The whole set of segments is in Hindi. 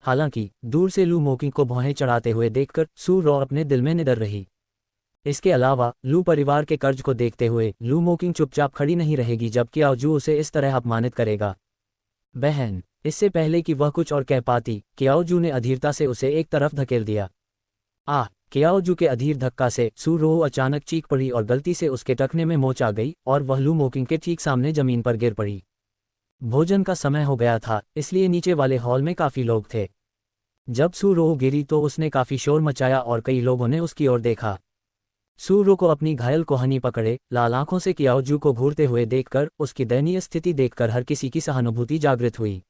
हालांकि दूर से लू मोकिंग को भौहें चढ़ाते हुए देखकर सू रो अपने दिल में निडर रही। इसके अलावा लू परिवार के कर्ज को देखते हुए लू मोकिंग चुपचाप खड़ी नहीं रहेगी जब कियाओजू उसे इस तरह अपमानित करेगा। बहन, इससे पहले कि वह कुछ और कह पाती, कियाओजू ने अधीरता से उसे एक तरफ धकेल दिया। कियाओजू के अधीर धक्का से सू रो अचानक चीख पड़ी और गलती से उसके टखने में मोच आ गई और वह लू मोकिंग के ठीक सामने जमीन पर गिर पड़ी। भोजन का समय हो गया था, इसलिए नीचे वाले हॉल में काफी लोग थे। जब सू रो गिरी तो उसने काफी शोर मचाया और कई लोगों ने उसकी ओर देखा। सू रो को अपनी घायल कोहनी पकड़े लाल आंखों से कियाओजू को घूरते हुए देखकर उसकी दयनीय स्थिति देखकर हर किसी की सहानुभूति जागृत हुई।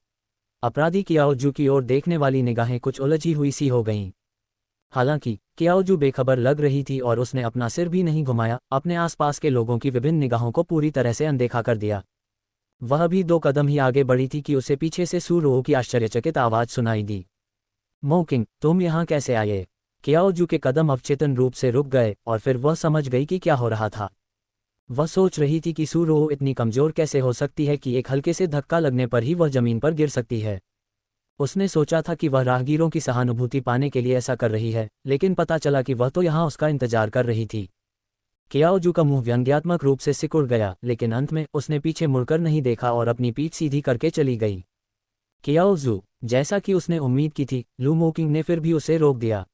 अपराधी कियाओजू की ओर देखने वाली निगाहें कुछ उलझी हुई सी हो गईं। हालांकि कियाओजू बेखबर लग रही थी और उसने अपना सिर भी नहीं घुमाया, अपने आसपास के लोगों की विभिन्न निगाहों को पूरी तरह से अनदेखा कर दिया। वह भी 2 कदम ही आगे बढ़ी थी कि उसे पीछे से सू रो की आश्चर्यचकित आवाज सुनाई दी। मोकिंग, तुम यहाँ कैसे आए? कियाओजू के कदम अवचेतन रूप से रुक गए और फिर वह समझ गई कि क्या हो रहा था। वह सोच रही थी कि सू रो इतनी कमजोर कैसे हो सकती है कि एक हल्के से धक्का लगने पर ही वह जमीन पर गिर सकती है। उसने सोचा था कि वह राहगीरों की सहानुभूति पाने के लिए ऐसा कर रही है, लेकिन पता चला कि वह तो यहाँ उसका इंतजार कर रही थी। कियाओजू का मुंह व्यंग्यात्मक रूप से सिकुड़ गया, लेकिन अंत में उसने पीछे मुड़कर नहीं देखा और अपनी पीठ सीधी करके चली गई। कियाओजू, जैसा कि उसने उम्मीद की थी, लू मोकिंग ने फिर भी उसे रोक दिया।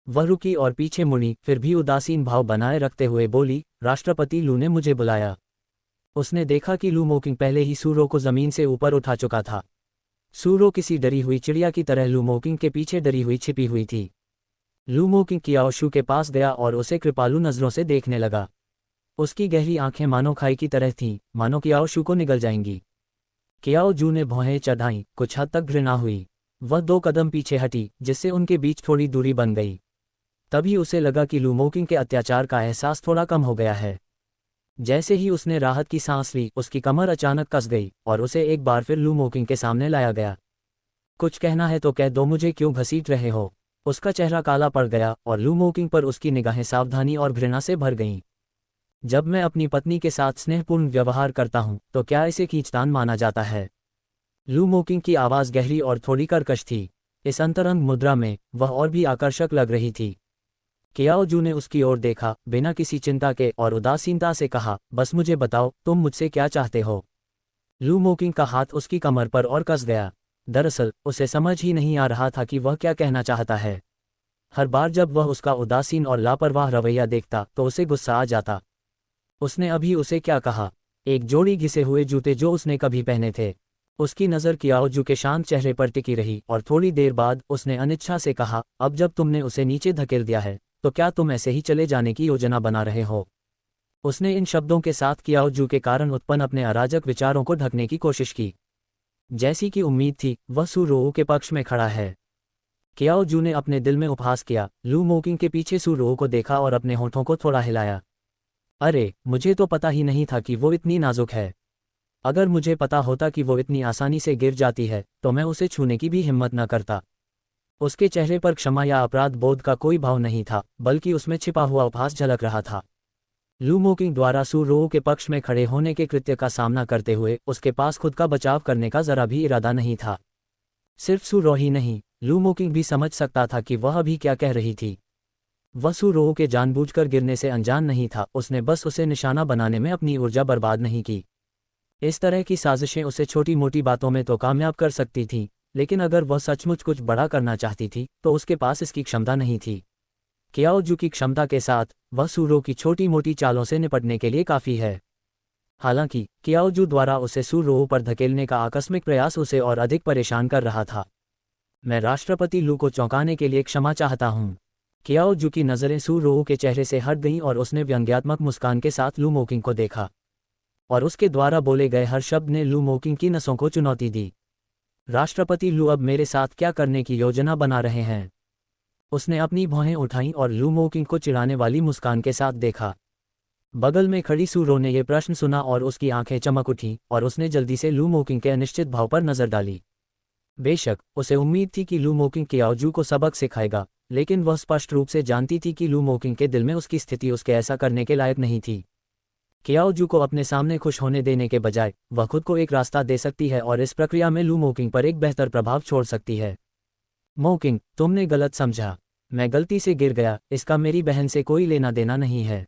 वह रुकी और पीछे मुड़ी, फिर भी उदासीन भाव बनाए रखते हुए बोली, राष्ट्रपति लू ने मुझे बुलाया। उसने देखा कि लू मोकिंग पहले ही सू रो को जमीन से ऊपर उठा चुका था। सू रो किसी डरी हुई चिड़िया की तरह लू मोकिंग के पीछे डरी हुई छिपी हुई थी। लू मोकिंग कियाओशू के पास गया और उसे कृपालु नजरों से देखने लगा। उसकी गहरी आंखें मानो खाई की तरह थीं, मानो कियाओशू को निगल जाएंगी। कियाओजू ने भौहें चढ़ाईं, कुछ हद तक घृणा हुई। वह 2 कदम पीछे हटी, जिससे उनके बीच थोड़ी दूरी बन गई। तभी उसे लगा कि लू मोकिंग के अत्याचार का एहसास थोड़ा कम हो गया है। जैसे ही उसने राहत की सांस ली, उसकी कमर अचानक कस गई और उसे एक बार फिर लू मोकिंग के सामने लाया गया। कुछ कहना है तो कह दो, मुझे क्यों घसीट रहे हो? उसका चेहरा काला पड़ गया और लू मोकिंग पर उसकी निगाहें सावधानी और घृणा से भर गईं। जब मैं अपनी पत्नी के साथ स्नेहपूर्ण व्यवहार करता हूं तो क्या इसे खींचतान माना जाता है? लू मोकिंग की आवाज़ गहरी और थोड़ी कर्कश थी। इस अंतरंग मुद्रा में वह और भी आकर्षक लग रही थी। कियाओजू ने उसकी ओर देखा, बिना किसी चिंता के, और उदासीनता से कहा, बस मुझे बताओ, तुम मुझसे क्या चाहते हो? लू मोकिंग का हाथ उसकी कमर पर और कस गया। दरअसल उसे समझ ही नहीं आ रहा था कि वह क्या कहना चाहता है। हर बार जब वह उसका उदासीन और लापरवाह रवैया देखता तो उसे गुस्सा आ जाता। उसने अभी उसे क्या कहा? एक जोड़ी घिसे हुए जूते जो उसने कभी पहने थे। उसकी नज़र कियाओजू के शांत चेहरे पर टिकी रही और थोड़ी देर बाद उसने अनिच्छा से कहा, अब जब तुमने उसे नीचे धकेल दिया है तो क्या तुम ऐसे ही चले जाने की योजना बना रहे हो? उसने इन शब्दों के साथ कियाओजू के कारण उत्पन्न अपने अराजक विचारों को ढकने की कोशिश की। जैसी कि उम्मीद थी, वह सू रो के पक्ष में खड़ा है। कियाओजू ने अपने दिल में उपहास किया। लू मोकिंग के पीछे सू रो को देखा और अपने होठों को थोड़ा हिलाया। अरे, मुझे तो पता ही नहीं था कि वो इतनी नाजुक है। अगर मुझे पता होता कि वो इतनी आसानी से गिर जाती है तो मैं उसे छूने की भी हिम्मत न करता। उसके चेहरे पर क्षमा या अपराध बोध का कोई भाव नहीं था, बल्कि उसमें छिपा हुआ उपहास झलक रहा था। लू मोकिंग द्वारा सू रो के पक्ष में खड़े होने के कृत्य का सामना करते हुए उसके पास खुद का बचाव करने का जरा भी इरादा नहीं था। सिर्फ सू रो ही नहीं, लू मोकिंग भी समझ सकता था कि वह अभी क्या कह रही थी। वह सू रो के जानबूझकर गिरने से अनजान नहीं था, उसने बस उसे निशाना बनाने में अपनी ऊर्जा बर्बाद नहीं की। इस तरह की साजिशें उसे छोटी मोटी बातों में तो कामयाब कर सकती थीं, लेकिन अगर वह सचमुच कुछ बड़ा करना चाहती थी तो उसके पास इसकी क्षमता नहीं थी। कियाओजू की क्षमता के साथ वह सू रो की छोटी मोटी चालों से निपटने के लिए काफ़ी है। हालांकि कियाओजू द्वारा उसे सू रो पर धकेलने का आकस्मिक प्रयास उसे और अधिक परेशान कर रहा था। मैं राष्ट्रपति लू को चौंकाने के लिए क्षमा चाहता हूँ। कियाओजू की नज़रें सू रो के चेहरे से हट गईं और उसने व्यंग्यात्मक मुस्कान के साथ लू मोकिंग को देखा, और उसके द्वारा बोले गए हर शब्द ने लू मोकिंग की नसों को चुनौती दी। राष्ट्रपति लू अब मेरे साथ क्या करने की योजना बना रहे हैं? उसने अपनी भौहें उठाईं और लू मोकिंग को चिढ़ाने वाली मुस्कान के साथ देखा। बगल में खड़ी सू रो ने यह प्रश्न सुना और उसकी आंखें चमक उठीं और उसने जल्दी से लू मोकिंग के अनिश्चित भाव पर नजर डाली। बेशक उसे उम्मीद थी कि लू मोकिंग कियाओजू को सबक सिखाएगा, लेकिन वह स्पष्ट रूप से जानती थी कि लू मोकिंग के दिल में उसकी स्थिति उसके ऐसा करने के लायक नहीं थी। कियाओजू को अपने सामने खुश होने देने के बजाय वह खुद को एक रास्ता दे सकती है और इस प्रक्रिया में लू मोकिंग पर एक बेहतर प्रभाव छोड़ सकती है। मोकिंग, तुमने गलत समझा। मैं गलती से गिर गया, इसका मेरी बहन से कोई लेना देना नहीं है।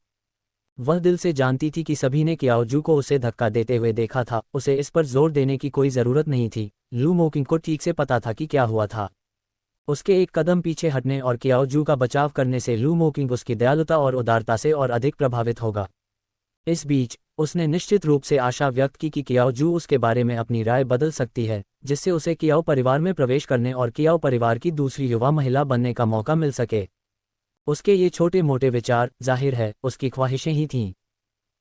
वह दिल से जानती थी कि सभी ने कियाओजू को उसे धक्का देते हुए देखा था, उसे इस पर जोर देने की कोई ज़रूरत नहीं थी। लू मोकिंग को ठीक से पता था कि क्या हुआ था। उसके एक कदम पीछे हटने और कियाओजू का बचाव करने से लू मोकिंग उसकी दयालुता और उदारता से और अधिक प्रभावित होगा। इस बीच उसने निश्चित रूप से आशा व्यक्त की कि कियाओजू उसके बारे में अपनी राय बदल सकती है, जिससे उसे कियाओ परिवार में प्रवेश करने और कियाओ परिवार की दूसरी युवा महिला बनने का मौका मिल सके। उसके ये छोटे मोटे विचार, जाहिर है, उसकी ख्वाहिशें ही थीं।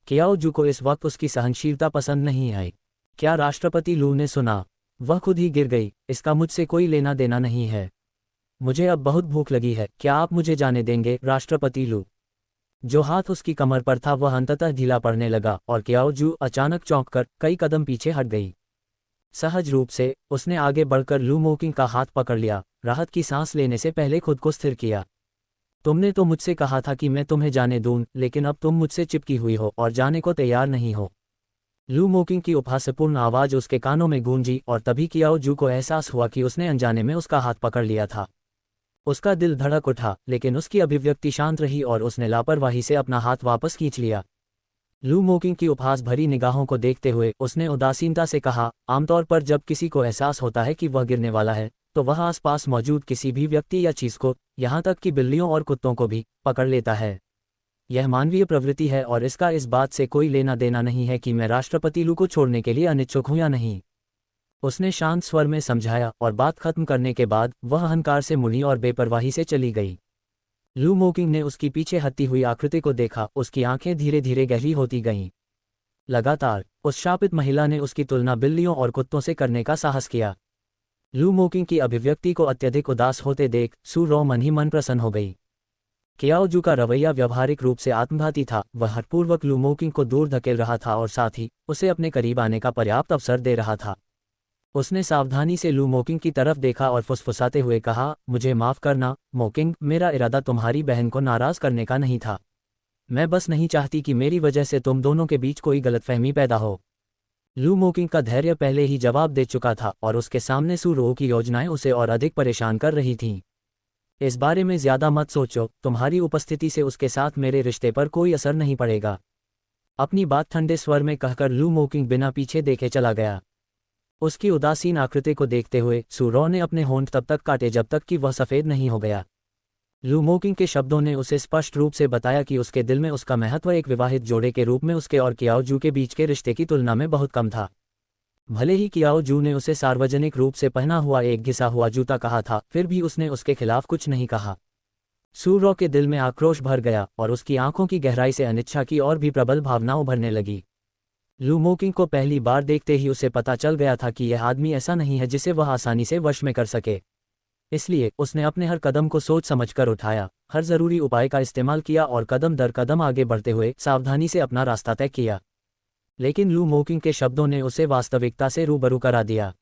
कियाओजू को इस वक्त उसकी सहनशीलता पसंद नहीं आई। क्या राष्ट्रपति लू ने सुना? वह खुद ही गिर गई। इसका मुझसे कोई लेना देना नहीं है। मुझे अब बहुत भूख लगी है, क्या आप मुझे जाने देंगे, राष्ट्रपति लू? जो हाथ उसकी कमर पर था वह अंततः ढीला पड़ने लगा और कियाओजू अचानक चौंककर कई कदम पीछे हट गई। सहज रूप से उसने आगे बढ़कर लू मोकिंग का हाथ पकड़ लिया, राहत की सांस लेने से पहले खुद को स्थिर किया। तुमने तो मुझसे कहा था कि मैं तुम्हें जाने दूं, लेकिन अब तुम मुझसे चिपकी हुई हो और जाने को तैयार नहीं हो। लू मोकिंग की उपहासपूर्ण आवाज़ उसके कानों में गूंजी और तभी कियाओजू को एहसास हुआ कि उसने अनजाने में उसका हाथ पकड़ लिया था। उसका दिल धड़क उठा, लेकिन उसकी अभिव्यक्ति शांत रही और उसने लापरवाही से अपना हाथ वापस खींच लिया। लू मोकिंग की उपहास भरी निगाहों को देखते हुए उसने उदासीनता से कहा, आमतौर पर जब किसी को एहसास होता है कि वह गिरने वाला है, तो वह आसपास मौजूद किसी भी व्यक्ति या चीज़ को, यहाँ तक कि बिल्लियों और कुत्तों को भी, पकड़ लेता है। यह मानवीय प्रवृत्ति है और इसका इस बात से कोई लेना देना नहीं है कि मैं राष्ट्रपति लू को छोड़ने के लिए अनिच्छुक हूं या नहीं। उसने शांत स्वर में समझाया और बात खत्म करने के बाद वह अहंकार से मुड़ी और बेपरवाही से चली गई। लू मोकिंग ने उसकी पीछे हटती हुई आकृति को देखा, उसकी आंखें धीरे धीरे गहरी होती गईं। लगातार उस शापित महिला ने उसकी तुलना बिल्लियों और कुत्तों से करने का साहस किया। लू मोकिंग की अभिव्यक्ति को अत्यधिक उदास होते देख सू रो मन ही मन प्रसन्न हो गई। कियाओजू का रवैया व्यावहारिक रूप से आत्मघाती था। वह हठपूर्वक लू मोकिंग को दूर धकेल रहा था और साथ ही उसे अपने करीब आने का पर्याप्त अवसर दे रहा था। उसने सावधानी से लू मोकिंग की तरफ देखा और फुसफुसाते हुए कहा, मुझे माफ़ करना मोकिंग, मेरा इरादा तुम्हारी बहन को नाराज़ करने का नहीं था। मैं बस नहीं चाहती कि मेरी वजह से तुम दोनों के बीच कोई गलतफहमी पैदा हो। लू मोकिंग का धैर्य पहले ही जवाब दे चुका था और उसके सामने सू रो की योजनाएं उसे और अधिक परेशान कर रही थीं। इस बारे में ज़्यादा मत सोचो, तुम्हारी उपस्थिति से उसके साथ मेरे रिश्ते पर कोई असर नहीं पड़ेगा। अपनी बात ठंडे स्वर में कहकर लू मोकिंग बिना पीछे देखे चला गया। उसकी उदासीन आकृति को देखते हुए सू रो ने अपने होंठ तब तक काटे जब तक कि वह सफ़ेद नहीं हो गया। लू मोकिंग के शब्दों ने उसे स्पष्ट रूप से बताया कि उसके दिल में उसका महत्व एक विवाहित जोड़े के रूप में उसके और कियाओजू के बीच के रिश्ते की तुलना में बहुत कम था। भले ही कियाओजू ने उसे सार्वजनिक रूप से पहना हुआ एक घिसा हुआ जूता कहा था, फिर भी उसने उसके खिलाफ कुछ नहीं कहा। सू रो के दिल में आक्रोश भर गया और उसकी आंखों की गहराई से अनिच्छा की और भी प्रबल भावना उभरने लगी। लू मोकिंग को पहली बार देखते ही उसे पता चल गया था कि यह आदमी ऐसा नहीं है जिसे वह आसानी से वश में कर सके। इसलिए उसने अपने हर कदम को सोच समझकर उठाया, हर जरूरी उपाय का इस्तेमाल किया और कदम दर कदम आगे बढ़ते हुए सावधानी से अपना रास्ता तय किया। लेकिन लू मोकिंग के शब्दों ने उसे वास्तविकता से रूबरू करा दिया।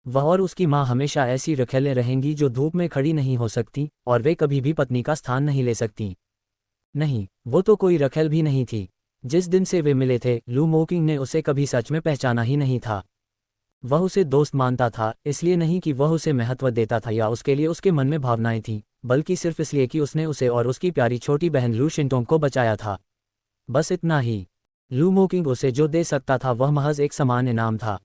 वह और उसकी माँ हमेशा ऐसी रखेलें रहेंगी जो धूप में खड़ी नहीं हो सकती, और वे कभी भी पत्नी का स्थान नहीं ले सकती। नहीं, वो तो कोई रखेल भी नहीं थी। जिस दिन से वे मिले थे, लू मोकिंग ने उसे कभी सच में पहचाना ही नहीं था। वह उसे दोस्त मानता था, इसलिए नहीं कि वह उसे महत्व देता था या उसके लिए उसके मन में भावनाएं थीं, बल्कि सिर्फ इसलिए कि उसने उसे और उसकी प्यारी छोटी बहन लू शिंटोंग को बचाया था। बस इतना ही। लू मोकिंग उसे जो दे सकता था वह महज एक समान इनाम था।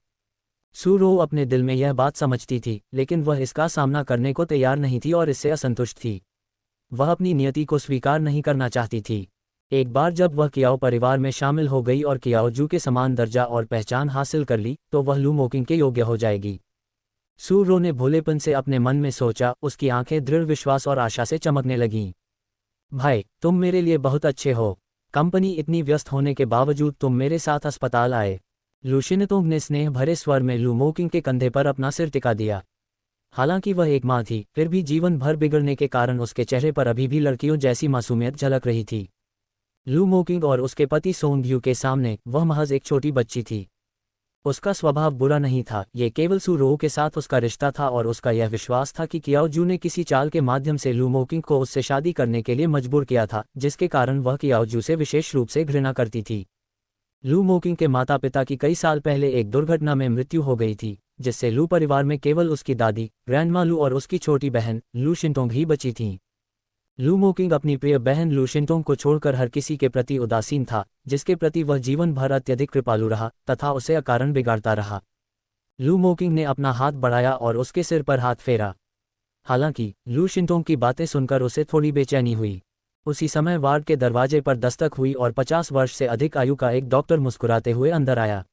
सू रो अपने दिल में यह बात समझती थी, लेकिन वह इसका सामना करने को तैयार नहीं थी और इससे असंतुष्ट थी। वह अपनी नियति को स्वीकार नहीं करना चाहती थी। एक बार जब वह कियाओ परिवार में शामिल हो गई और कियाओजू के समान दर्जा और पहचान हासिल कर ली, तो वह लू मोकिंग के योग्य हो जाएगी। सू रो ने भोलेपन से अपने मन में सोचा, उसकी आंखें दृढ़ विश्वास और आशा से चमकने लगीं। भाई, तुम मेरे लिए बहुत अच्छे हो। कंपनी इतनी व्यस्त होने के बावजूद तुम मेरे साथ अस्पताल आए। लू शिनतोंग ने स्नेह भरे स्वर में लू मोकिंग के कंधे पर अपना सिर टिका दिया। हालांकि वह एक माँ थी, फिर भी जीवन भर बिगड़ने के कारण उसके चेहरे पर अभी भी लड़कियों जैसी मासूमियत झलक रही थी। लू मोकिंग और उसके पति सोंग यू के सामने वह महज एक छोटी बच्ची थी। उसका स्वभाव बुरा नहीं था, ये केवल सू रो के साथ उसका रिश्ता था और उसका यह विश्वास था कि कियाओजू ने किसी चाल के माध्यम से लू मोकिंग को उससे शादी करने के लिए मजबूर किया था, जिसके कारण वह कियाओजू से विशेष रूप से घृणा करती थी। लू मोकिंग के माता पिता की कई साल पहले एक दुर्घटना में मृत्यु हो गई थी, जिससे लू परिवार में केवल उसकी दादी ग्रैंडमा लू और उसकी छोटी बहन लू शिंटोंग ही बची थीं। लू मोकिंग अपनी प्रिय बहन लू शिंटोंग को छोड़कर हर किसी के प्रति उदासीन था, जिसके प्रति वह जीवन भर अत्यधिक कृपालु रहा तथा उसे अकारण बिगाड़ता रहा। लू मोकिंग ने अपना हाथ बढ़ाया और उसके सिर पर हाथ फेरा। हालांकि लू शिंटोंग की बातें सुनकर उसे थोड़ी बेचैनी हुई। उसी समय वार्ड के दरवाजे पर दस्तक हुई और 50 वर्ष से अधिक आयु का एक डॉक्टर मुस्कुराते हुए अंदर आया।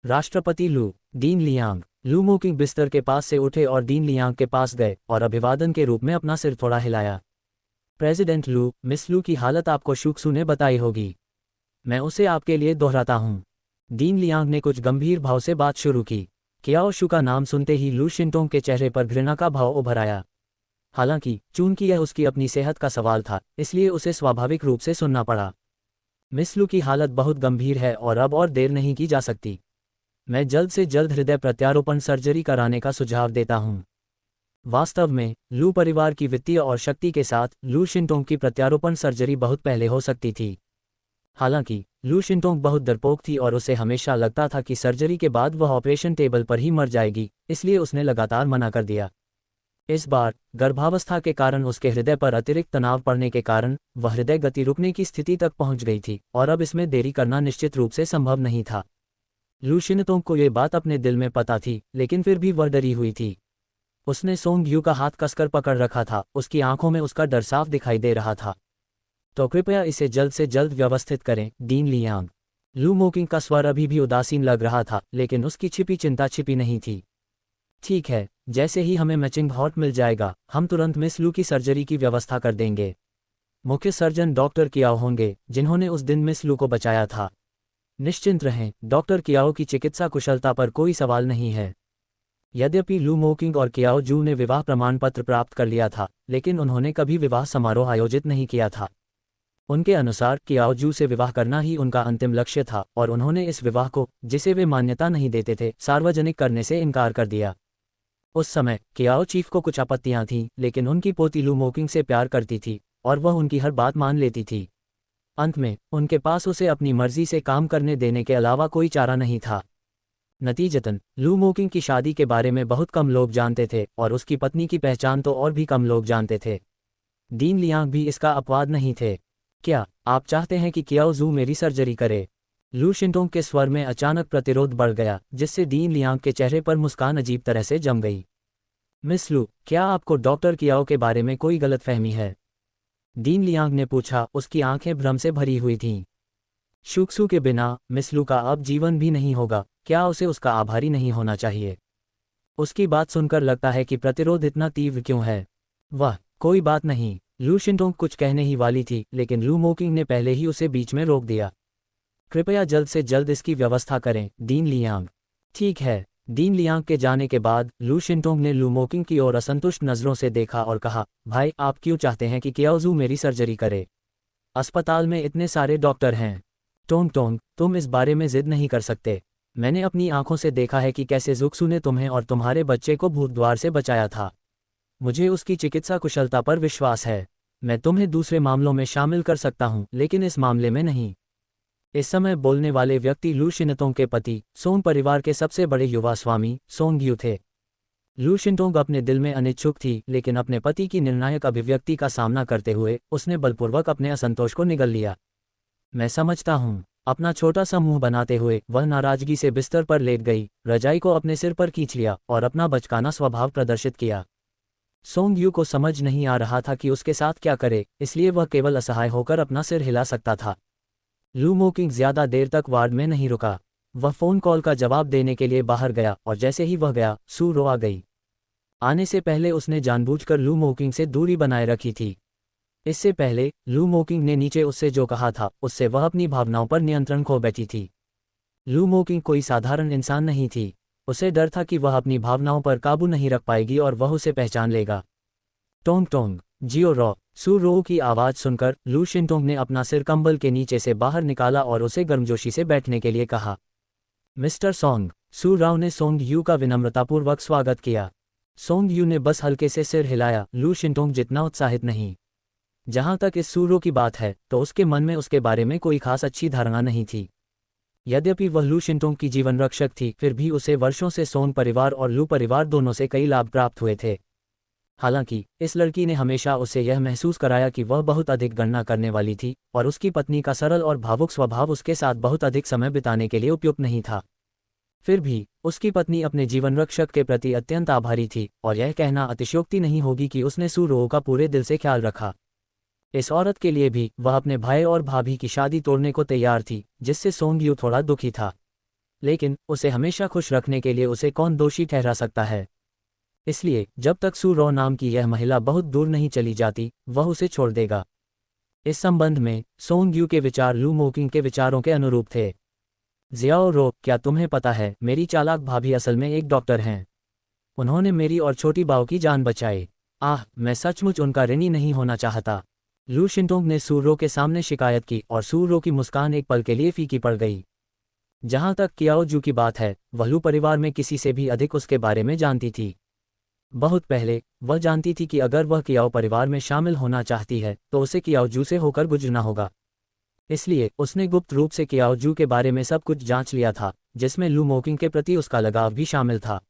राष्ट्रपति लू, डीन लियांग। लू मोकिंग बिस्तर के पास से उठे और डीन लियांग के पास गए और अभिवादन के रूप में अपना सिर थोड़ा हिलाया। प्रेसिडेंट लू, मिस लू की हालत आपको शुक्सू ने बताई होगी। मैं उसे आपके लिए दोहराता हूँ। डीन लियांग ने कुछ गंभीर भाव से बात शुरू की। कियाओ शू का नाम सुनते ही लू शिंटोंग के चेहरे पर घृणा का भाव उभर आया। हालांकि चूंकि यह उसकी अपनी सेहत का सवाल था, इसलिए उसे स्वाभाविक रूप से सुनना पड़ा। मिस लू की हालत बहुत गंभीर है और अब और देर नहीं की जा सकती। मैं जल्द से जल्द हृदय प्रत्यारोपण सर्जरी कराने का सुझाव देता हूं। वास्तव में लू परिवार की वित्तीय और शक्ति के साथ लू शिंटोंग की प्रत्यारोपण सर्जरी बहुत पहले हो सकती थी। हालांकि लू शिंटोंग बहुत डरपोक थी और उसे हमेशा लगता था कि सर्जरी के बाद वह ऑपरेशन टेबल पर ही मर जाएगी, इसलिए उसने लगातार मना कर दिया। इस बार गर्भावस्था के कारण उसके हृदय पर अतिरिक्त तनाव पड़ने के कारण वह हृदय गति रुकने की स्थिति तक पहुंच गई थी और अब इसमें देरी करना निश्चित रूप से संभव नहीं था। लू शिंटोंग को ये बात अपने दिल में पता थी, लेकिन फिर भी वह डरी हुई थी। उसने सोंग यू का हाथ कसकर पकड़ रखा था, उसकी आंखों में उसका डर साफ दिखाई दे रहा था। तो कृपया इसे जल्द से जल्द व्यवस्थित करें, डीन लियांग। लू मोकिंग का स्वर अभी भी उदासीन लग रहा था, लेकिन उसकी छिपी चिंता छिपी नहीं थी। ठीक है, जैसे ही हमें मैचिंग हॉट मिल जाएगा, हम तुरंत मिस लू की सर्जरी की व्यवस्था कर देंगे। मुख्य सर्जन डॉक्टर कियाओ होंगे, जिन्होंने उस दिन मिस लू को बचाया था। निश्चिंत रहें, डॉक्टर कियाओ की चिकित्सा कुशलता पर कोई सवाल नहीं है। यद्यपि लू मोकिंग और कियाओ जू ने विवाह प्रमाण पत्र प्राप्त कर लिया था, लेकिन उन्होंने कभी विवाह समारोह आयोजित नहीं किया था। उनके अनुसार कियाओ जू से विवाह करना ही उनका अंतिम लक्ष्य था और उन्होंने इस विवाह को, जिसे वे मान्यता नहीं देते थे, सार्वजनिक करने से इनकार कर दिया। उस समय कियाओ चीफ को कुछ आपत्तियां थीं, लेकिन उनकी पोती लू मोकिंग से प्यार करती थी और वह उनकी हर बात मान लेती थी। अंत में उनके पास उसे अपनी मर्जी से काम करने देने के अलावा कोई चारा नहीं था। नतीजतन लू मोकिंग की शादी के बारे में बहुत कम लोग जानते थे और उसकी पत्नी की पहचान तो और भी कम लोग जानते थे। डीन लियांग भी इसका अपवाद नहीं थे। क्या आप चाहते हैं कि कियाओ जू मेरी सर्जरी करे? लू शिंटोंग के स्वर में अचानक प्रतिरोध बढ़ गया, जिससे डीन लियांग के चेहरे पर मुस्कान अजीब तरह से जम गई। मिस लू, क्या आपको डॉक्टर कियाओ के बारे में कोई गलतफहमी है? डीन लियांग ने पूछा, उसकी आंखें भ्रम से भरी हुई थीं। शुक्सू के बिना मिस लू का अब जीवन भी नहीं होगा, क्या उसे उसका आभारी नहीं होना चाहिए? उसकी बात सुनकर लगता है कि प्रतिरोध इतना तीव्र क्यों है। वह कोई बात नहीं। लू शिंटोंग कुछ कहने ही वाली थी, लेकिन लू मोकिंग ने पहले ही उसे बीच में रोक दिया। कृपया जल्द से जल्द इसकी व्यवस्था करें, डीन लियांग। ठीक है। डीन लियांग के जाने के बाद लू शिंटोंग ने लू मोकिंग की ओर असंतुष्ट नजरों से देखा और कहा, भाई आप क्यों चाहते हैं कि कियाओ जू मेरी सर्जरी करे? अस्पताल में इतने सारे डॉक्टर हैं। टोंग टोंग, तुम इस बारे में जिद नहीं कर सकते। मैंने अपनी आंखों से देखा है कि कैसे जुक्सू ने तुम्हें और तुम्हारे बच्चे को भूत द्वार से बचाया था। मुझे उसकी चिकित्सा कुशलता पर विश्वास है। मैं तुम्हें दूसरे मामलों में शामिल कर सकता हूं, लेकिन इस मामले में नहीं। इस समय बोलने वाले व्यक्ति लू शिनतोंग के पति, सोंग परिवार के सबसे बड़े युवा स्वामी सोंग यू थे। लू शिनतोंग अपने दिल में अनिच्छुक थी, लेकिन अपने पति की निर्णायक अभिव्यक्ति का सामना करते हुए उसने बलपूर्वक अपने असंतोष को निगल लिया। मैं समझता हूँ। अपना छोटा सा मुंह बनाते हुए वह नाराजगी से बिस्तर पर लेट गई, रजाई को अपने सिर पर खींच लिया और अपना बचकाना स्वभाव प्रदर्शित किया। सोंग यू को समझ नहीं आ रहा था कि उसके साथ क्या करे, इसलिए वह केवल असहाय होकर अपना सिर हिला सकता था। लू मोकिंग ज्यादा देर तक वार्ड में नहीं रुका। वह फोन कॉल का जवाब देने के लिए बाहर गया और जैसे ही वह गया, सू रो आ गई। आने से पहले उसने जानबूझकर लू मोकिंग से दूरी बनाए रखी थी। इससे पहले लू मोकिंग ने नीचे उससे जो कहा था, उससे वह अपनी भावनाओं पर नियंत्रण खो बैठी थी। लू मोकिंग कोई साधारण इंसान नहीं थी। उसे डर था कि वह अपनी भावनाओं पर काबू नहीं रख पाएगी और वह उसे पहचान लेगा। टोंग टोंग, जियो रॉ। सू रो की आवाज़ सुनकर लू शिनटोंग ने अपना सिर कंबल के नीचे से बाहर निकाला और उसे गर्मजोशी से बैठने के लिए कहा। Mister song. सू राव ने सोंग यू का विनम्रतापूर्वक स्वागत किया। सोंग यू ने बस हल्के से सिर हिलाया, लू शिनटोंग जितना उत्साहित नहीं। जहां तक इस सूरो की बात है, तो उसके मन में उसके बारे में कोई खास अच्छी धारणा नहीं थी। यद्यपि वह लू शिंटोंग की जीवन रक्षक थी, फिर भी उसे वर्षों से सोंग परिवार और लू परिवार दोनों से कई लाभ प्राप्त हुए थे। हालांकि इस लड़की ने हमेशा उसे यह महसूस कराया कि वह बहुत अधिक गणना करने वाली थी और उसकी पत्नी का सरल और भावुक स्वभाव उसके साथ बहुत अधिक समय बिताने के लिए उपयुक्त नहीं था। फिर भी उसकी पत्नी अपने जीवन रक्षक के प्रति अत्यंत आभारी थी और यह कहना अतिशयोक्ति नहीं होगी कि उसने सू रो का पूरे दिल से ख्याल रखा। इस औरत के लिए भी वह अपने भाई और भाभी की शादी तोड़ने को तैयार थी, जिससे सोंग यू थोड़ा दुखी था। लेकिन उसे हमेशा खुश रखने के लिए उसे कौन दोषी ठहरा सकता है। इसलिए जब तक सू रो नाम की यह महिला बहुत दूर नहीं चली जाती, वह उसे छोड़ देगा। इस संबंध में सोंग यू के विचार लू मोकिंग के विचारों के अनुरूप थे। जियाओ रो, क्या तुम्हें पता है, मेरी चालाक भाभी असल में एक डॉक्टर हैं। उन्होंने मेरी और छोटी बाओ की जान बचाई। आह, मैं सचमुच उनका ऋणी नहीं होना चाहता। लू शिंटोंग ने सू रो के सामने शिकायत की और सू रो की मुस्कान एक पल के लिए फीकी पड़ गई। जहां तक कियाओ जू की बात है, वह लू परिवार में किसी से भी अधिक उसके बारे में जानती थी। बहुत पहले वह जानती थी कि अगर वह कियाओ परिवार में शामिल होना चाहती है तो उसे कियाओ जू से होकर गुजरना होगा। इसलिए उसने गुप्त रूप से कियाओ जू के बारे में सब कुछ जांच लिया था, जिसमें लू मोकिंग के प्रति उसका लगाव भी शामिल था।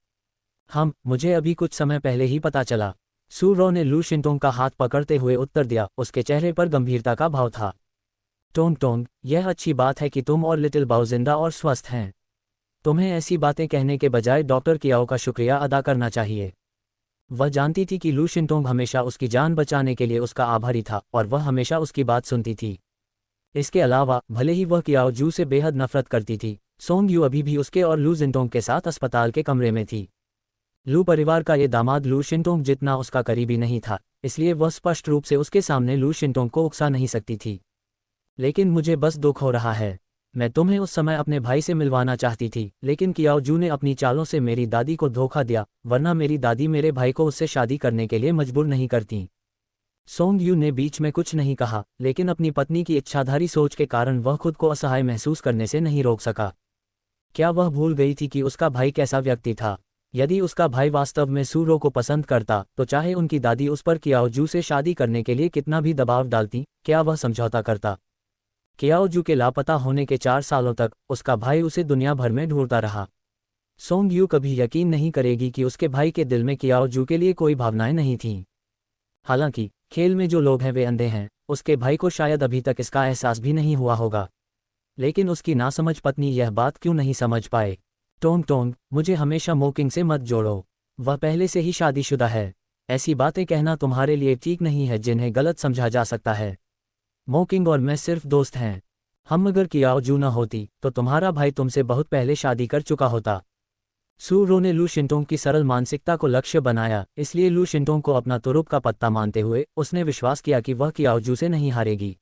मुझे अभी कुछ समय पहले ही पता चला। सू रो ने लू शिंटोंग का हाथ पकड़ते हुए उत्तर दिया, उसके चेहरे पर गंभीरता का भाव था। टोंग टोंग, यह अच्छी बात है कि तुम और लिटिल बाओ जिंदा और स्वस्थ हैं। तुम्हें ऐसी बातें कहने के बजाय डॉक्टर कियाओ का शुक्रिया अदा करना चाहिए। वह जानती थी कि लू शिंटोंग हमेशा उसकी जान बचाने के लिए उसका आभारी था और वह हमेशा उसकी बात सुनती थी। इसके अलावा भले ही वह कियाओ जू से बेहद नफरत करती थी, सोंग यू अभी भी उसके और लू जिंटोंग के साथ अस्पताल के कमरे में थी। लू परिवार का ये दामाद लू शिंटोंग जितना उसका करीबी नहीं था, इसलिए वह स्पष्ट रूप से उसके सामने लू शिंटोंग को उकसा नहीं सकती थी। लेकिन मुझे बस दुख हो रहा है। मैं तुम्हें उस समय अपने भाई से मिलवाना चाहती थी, लेकिन कियाओ जू ने अपनी चालों से मेरी दादी को धोखा दिया, वरना मेरी दादी मेरे भाई को उससे शादी करने के लिए मजबूर नहीं करती। सोंग यू ने बीच में कुछ नहीं कहा, लेकिन अपनी पत्नी की इच्छाधारी सोच के कारण वह खुद को असहाय महसूस करने से नहीं रोक सका। क्या वह भूल गई थी कि उसका भाई कैसा व्यक्ति था? यदि उसका भाई वास्तव में सू रो को पसंद करता तो चाहे उनकी दादी उस पर कियाओ जू से शादी करने के लिए कितना भी दबाव डालती, क्या वह समझौता करता? कियाओ जू के लापता होने के 4 सालों तक उसका भाई उसे दुनिया भर में ढूंढता रहा। सोंग यू कभी यकीन नहीं करेगी कि उसके भाई के दिल में कियाओ जू के लिए कोई भावनाएं नहीं थीं। हालांकि खेल में जो लोग हैं वे अंधे हैं, उसके भाई को शायद अभी तक इसका एहसास भी नहीं हुआ होगा। लेकिन उसकी नासमझ पत्नी यह बात क्यों नहीं समझ पाए? टोंग टोंग, मुझे हमेशा मोकिंग से मत जोड़ो। वह पहले से ही शादीशुदा है। ऐसी बातें कहना तुम्हारे लिए ठीक नहीं है जिन्हें गलत समझा जा सकता है। मोकिंग और मैं सिर्फ दोस्त हैं। अगर कियाओ जू न होती तो तुम्हारा भाई तुमसे बहुत पहले शादी कर चुका होता। सू रो ने लू शिंटोंग की सरल मानसिकता को लक्ष्य बनाया, इसलिए लू शिंटोंग को अपना तुरुप का पत्ता मानते हुए उसने विश्वास किया कि वह कियाओ जू से नहीं हारेगी।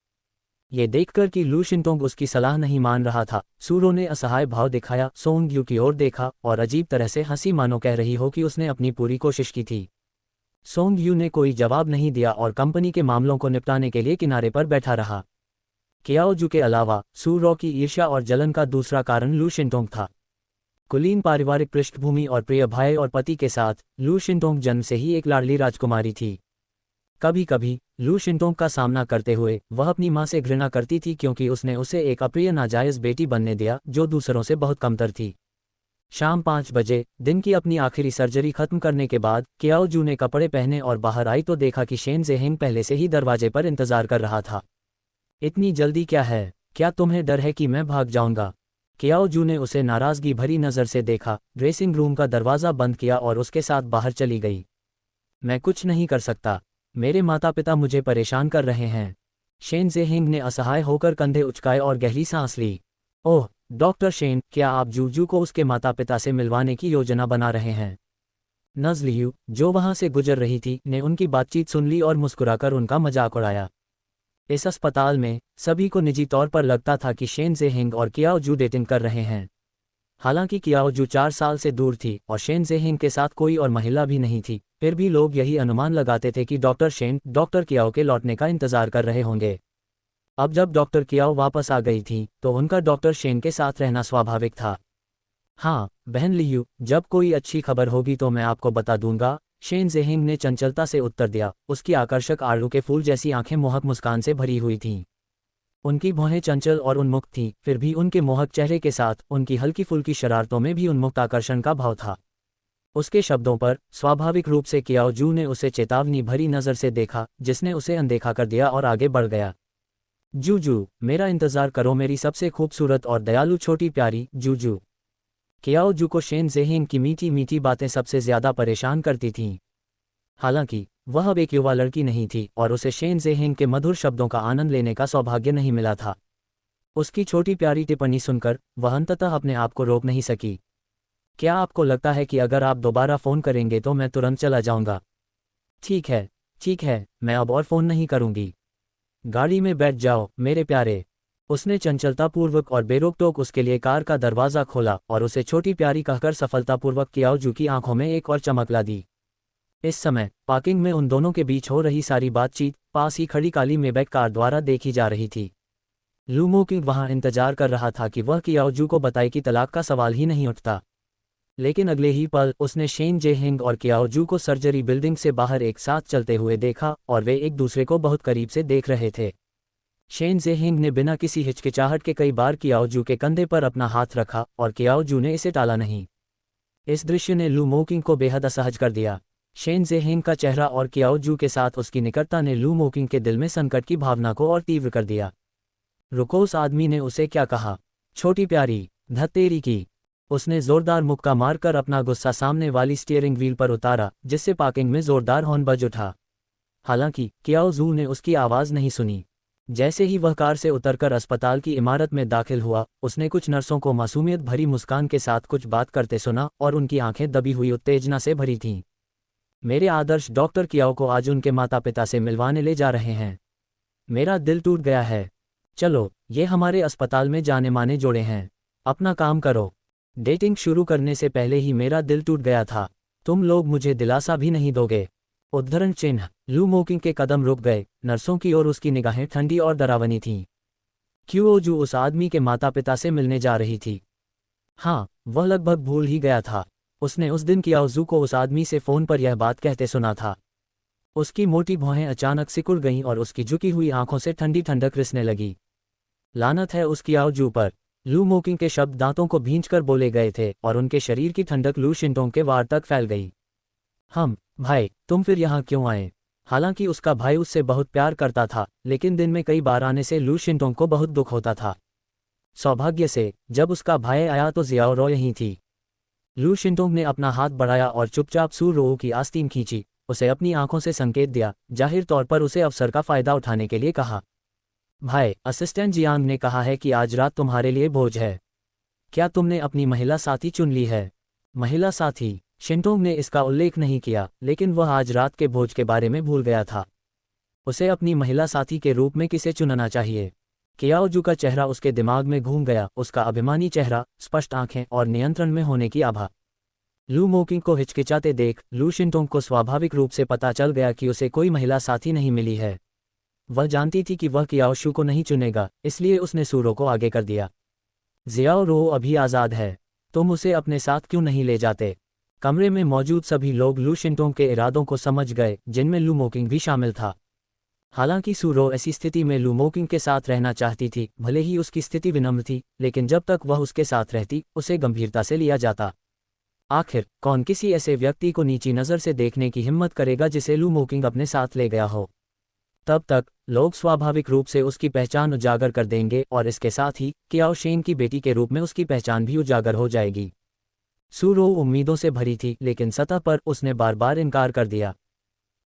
ये देखकर कि लू शिंटोंग उसकी सलाह नहीं मान रहा था, सू रो ने असहाय भाव दिखाया, सोंग यू की ओर देखा और अजीब तरह से हंसी, मानो कह रही हो कि उसने अपनी पूरी कोशिश की थी। सोंग यू ने कोई जवाब नहीं दिया और कंपनी के मामलों को निपटाने के लिए किनारे पर बैठा रहा। कियाओ जू के अलावा सू रो की ईर्ष्या और जलन का दूसरा कारण लू शिंटोंग था। कुलीन पारिवारिक पृष्ठभूमि और प्रिय भाई और पति के साथ लू शिंटोंग जन्म से ही एक लाडली राजकुमारी थी। कभी कभी लू शिंटोंग का सामना करते हुए वह अपनी मां से घृणा करती थी, क्योंकि उसने उसे एक अप्रिय नाजायज बेटी बनने दिया जो दूसरों से बहुत कमतर थी। शाम 5 बजे दिन की अपनी आखिरी सर्जरी खत्म करने के बाद कियाओ जू ने कपड़े पहने और बाहर आई तो देखा कि शेन ज़ेहिंग पहले से ही दरवाजे पर इंतजार कर रहा था। इतनी जल्दी क्या है? क्या तुम्हें डर है कि मैं भाग जाऊंगा? कियाओ जू ने उसे नाराजगी भरी नज़र से देखा, ड्रेसिंग रूम का दरवाज़ा बंद किया और उसके साथ बाहर चली गई। मैं कुछ नहीं कर सकता। मेरे माता पिता मुझे परेशान कर रहे हैं। शेन ज़ेहिंग ने असहाय होकर कंधे उचकाए और गहरी सांस ली। ओह डॉक्टर शेन, क्या आप जूजू को उसके माता पिता से मिलवाने की योजना बना रहे हैं? नज़लियू, जो वहां से गुजर रही थी, ने उनकी बातचीत सुन ली और मुस्कुराकर उनका मजाक उड़ाया। इस अस्पताल में सभी को निजी तौर पर लगता था कि शेन ज़ेहिंग और कियाओ जू डेटिंग कर रहे हैं। हालांकि कियाओ जू 4 साल से दूर थी और शेन ज़ेहिंग के साथ कोई और महिला भी नहीं थी, फिर भी लोग यही अनुमान लगाते थे कि डॉक्टर शेन डॉक्टर कियाओ के लौटने का इंतजार कर रहे होंगे। अब जब डॉक्टर कियाओ वापस आ गई थी तो उनका डॉक्टर शेन के साथ रहना स्वाभाविक था। हाँ बहन लियू, जब कोई अच्छी खबर होगी तो मैं आपको बता दूंगा, शेन ज़ेहिंग ने चंचलता से उत्तर दिया। उसकी आकर्षक आलू के फूल जैसी आंखें मोहक मुस्कान से भरी हुई थीं। उनकी भौहें चंचल और उन्मुक्त थीं, फिर भी उनके मोहक चेहरे के साथ उनकी हल्की फुल्की शरारतों में भी उन्मुक्त आकर्षण का भाव था। उसके शब्दों पर स्वाभाविक रूप से कियाओ जू ने उसे चेतावनी भरी नज़र से देखा, जिसने उसे अनदेखा कर दिया और आगे बढ़ गया। जूजू, मेरा इंतज़ार करो मेरी सबसे खूबसूरत और दयालु छोटी प्यारी जूजू। कियाओ जू को शेन ज़ेहिंग की मीठी मीठी बातें सबसे ज़्यादा परेशान करती थीं। हालांकि वह अब एक युवा लड़की नहीं थी और उसे शेन ज़ेहिंग के मधुर शब्दों का आनंद लेने का सौभाग्य नहीं मिला था। उसकी छोटी प्यारी टिप्पणी सुनकर वह अंततः अपने आप को रोक नहीं सकी। क्या आपको लगता है कि अगर आप दोबारा फ़ोन करेंगे तो मैं तुरंत चला जाऊंगा? ठीक है, मैं अब और फ़ोन नहीं करूंगी। गाड़ी में बैठ जाओ मेरे प्यारे। उसने चंचलतापूर्वक और बेरोक-टोक उसके लिए कार का दरवाज़ा खोला और उसे छोटी प्यारी कहकर सफलतापूर्वक कियाओ जू की आंखों में एक और चमक ला दी। इस समय पार्किंग में उन दोनों के बीच हो रही सारी बातचीत पास ही खड़ी काली मेबैक कार द्वारा देखी जा रही थी। लू मोकिंग वहां इंतजार कर रहा था कि वह कियाओ जू को बताए कि तलाक का सवाल ही नहीं उठता, लेकिन अगले ही पल उसने शेन ज़ेहिंग और कियाओ जू को सर्जरी बिल्डिंग से बाहर एक साथ चलते हुए देखा और वे एक दूसरे को बहुत करीब से देख रहे थे। शेन ज़ेहिंग ने बिना किसी हिचकिचाहट के कई बार कियाओ जू के कंधे पर अपना हाथ रखा और कियाओ जू ने इसे टाला नहीं। इस दृश्य ने लू मोकिंग को बेहद असहज कर दिया। शेन ज़ेहिंग का चेहरा और कियाओ जू के साथ उसकी निकटता ने लू मोकिंग के दिल में संकट की भावना को और तीव्र कर दिया। रुको, उस आदमी ने उसे क्या कहा? छोटी प्यारी, धत्तेरी की। उसने जोरदार मुक्का मारकर अपना गुस्सा सामने वाली स्टीयरिंग व्हील पर उतारा, जिससे पार्किंग में जोरदार हॉर्न बज उठा। हालांकि कियाओ जू ने उसकी आवाज़ नहीं सुनी। जैसे ही वह कार से उतरकर अस्पताल की इमारत में दाखिल हुआ, उसने कुछ नर्सों को मासूमियत भरी मुस्कान के साथ कुछ बात करते सुना और उनकी आंखें दबी हुई उत्तेजना से भरी थीं। मेरे आदर्श डॉक्टर कियाओ को आज उनके माता पिता से मिलवाने ले जा रहे हैं। मेरा दिल टूट गया है। चलो, ये हमारे अस्पताल में जाने माने जोड़े हैं। अपना काम करो। डेटिंग शुरू करने से पहले ही मेरा दिल टूट गया था। तुम लोग मुझे दिलासा भी नहीं दोगे। उद्धरण चिन्ह। लू मोकिंग के कदम रुक गए। नर्सों की ओर उसकी निगाहें ठंडी और डरावनी थीं। कियाओ जू उस आदमी के माता पिता से मिलने जा रही थी। हाँ, वह लगभग भूल ही गया था। उसने उस दिन कियाओ जू को उस आदमी से फ़ोन पर यह बात कहते सुना था। उसकी मोटी भौहें अचानक सिकुड़ गईं और उसकी झुकी हुई आंखों से ठंडी ठंडक रिसने लगी। लानत है उस कियाओ जू पर। लू मोकिंग के शब्द दांतों को भींचकर बोले गए थे और उनके शरीर की ठंडक लू शिंटोंग के वार तक फैल गई। भाई, तुम फिर यहाँ क्यों आए? हालांकि उसका भाई उससे बहुत प्यार करता था, लेकिन दिन में कई बार आने से लू शिंटोंग को बहुत दुख होता था। सौभाग्य से जब उसका भाई आया तो जियाओ रो यहीं थी। लू शिंटोंग ने अपना हाथ बढ़ाया और चुपचाप सू रो की आस्तीन खींची, उसे अपनी आंखों से संकेत दिया, जाहिर तौर पर उसे अवसर का फायदा उठाने के लिए कहा। भाई, असिस्टेंट जियांग ने कहा है कि आज रात तुम्हारे लिए भोज है। क्या तुमने अपनी महिला साथी चुन ली है? महिला साथी? शिंटोंग ने इसका उल्लेख नहीं किया, लेकिन वह आज रात के भोज के बारे में भूल गया था। उसे अपनी महिला साथी के रूप में किसे चुनना चाहिए? कियाओ जू का चेहरा उसके दिमाग में घूम गया, उसका अभिमानी चेहरा, स्पष्ट आंखें और नियंत्रण में होने की आभा। लू मोकिंग को हिचकिचाते देख लू शिंटोंग को स्वाभाविक रूप से पता चल गया कि उसे कोई महिला साथी नहीं मिली है। वह जानती थी कि वह कियाओ शू को नहीं चुनेगा, इसलिए उसने सूरो को आगे कर दिया। जियाओ रो अभी आज़ाद है। तुम उसे अपने साथ क्यों नहीं ले जाते? कमरे में मौजूद सभी लोग लू शिंटोंग के इरादों को समझ गए, जिनमें लू मोकिंग भी शामिल था। हालांकि सूरो ऐसी स्थिति में लू मोकिंग के साथ रहना चाहती थी। भले ही उसकी स्थिति विनम्र थी, लेकिन जब तक वह उसके साथ रहती, उसे गंभीरता से लिया जाता। आखिर कौन किसी ऐसे व्यक्ति को नीची नज़र से देखने की हिम्मत करेगा जिसे लू मोकिंग अपने साथ ले गया हो? तब तक लोग स्वाभाविक रूप से उसकी पहचान उजागर कर देंगे और इसके साथ ही कियाओ शेन की बेटी के रूप में उसकी पहचान भी उजागर हो जाएगी। सूरो उम्मीदों से भरी थी, लेकिन सतह पर उसने बार बार इनकार कर दिया।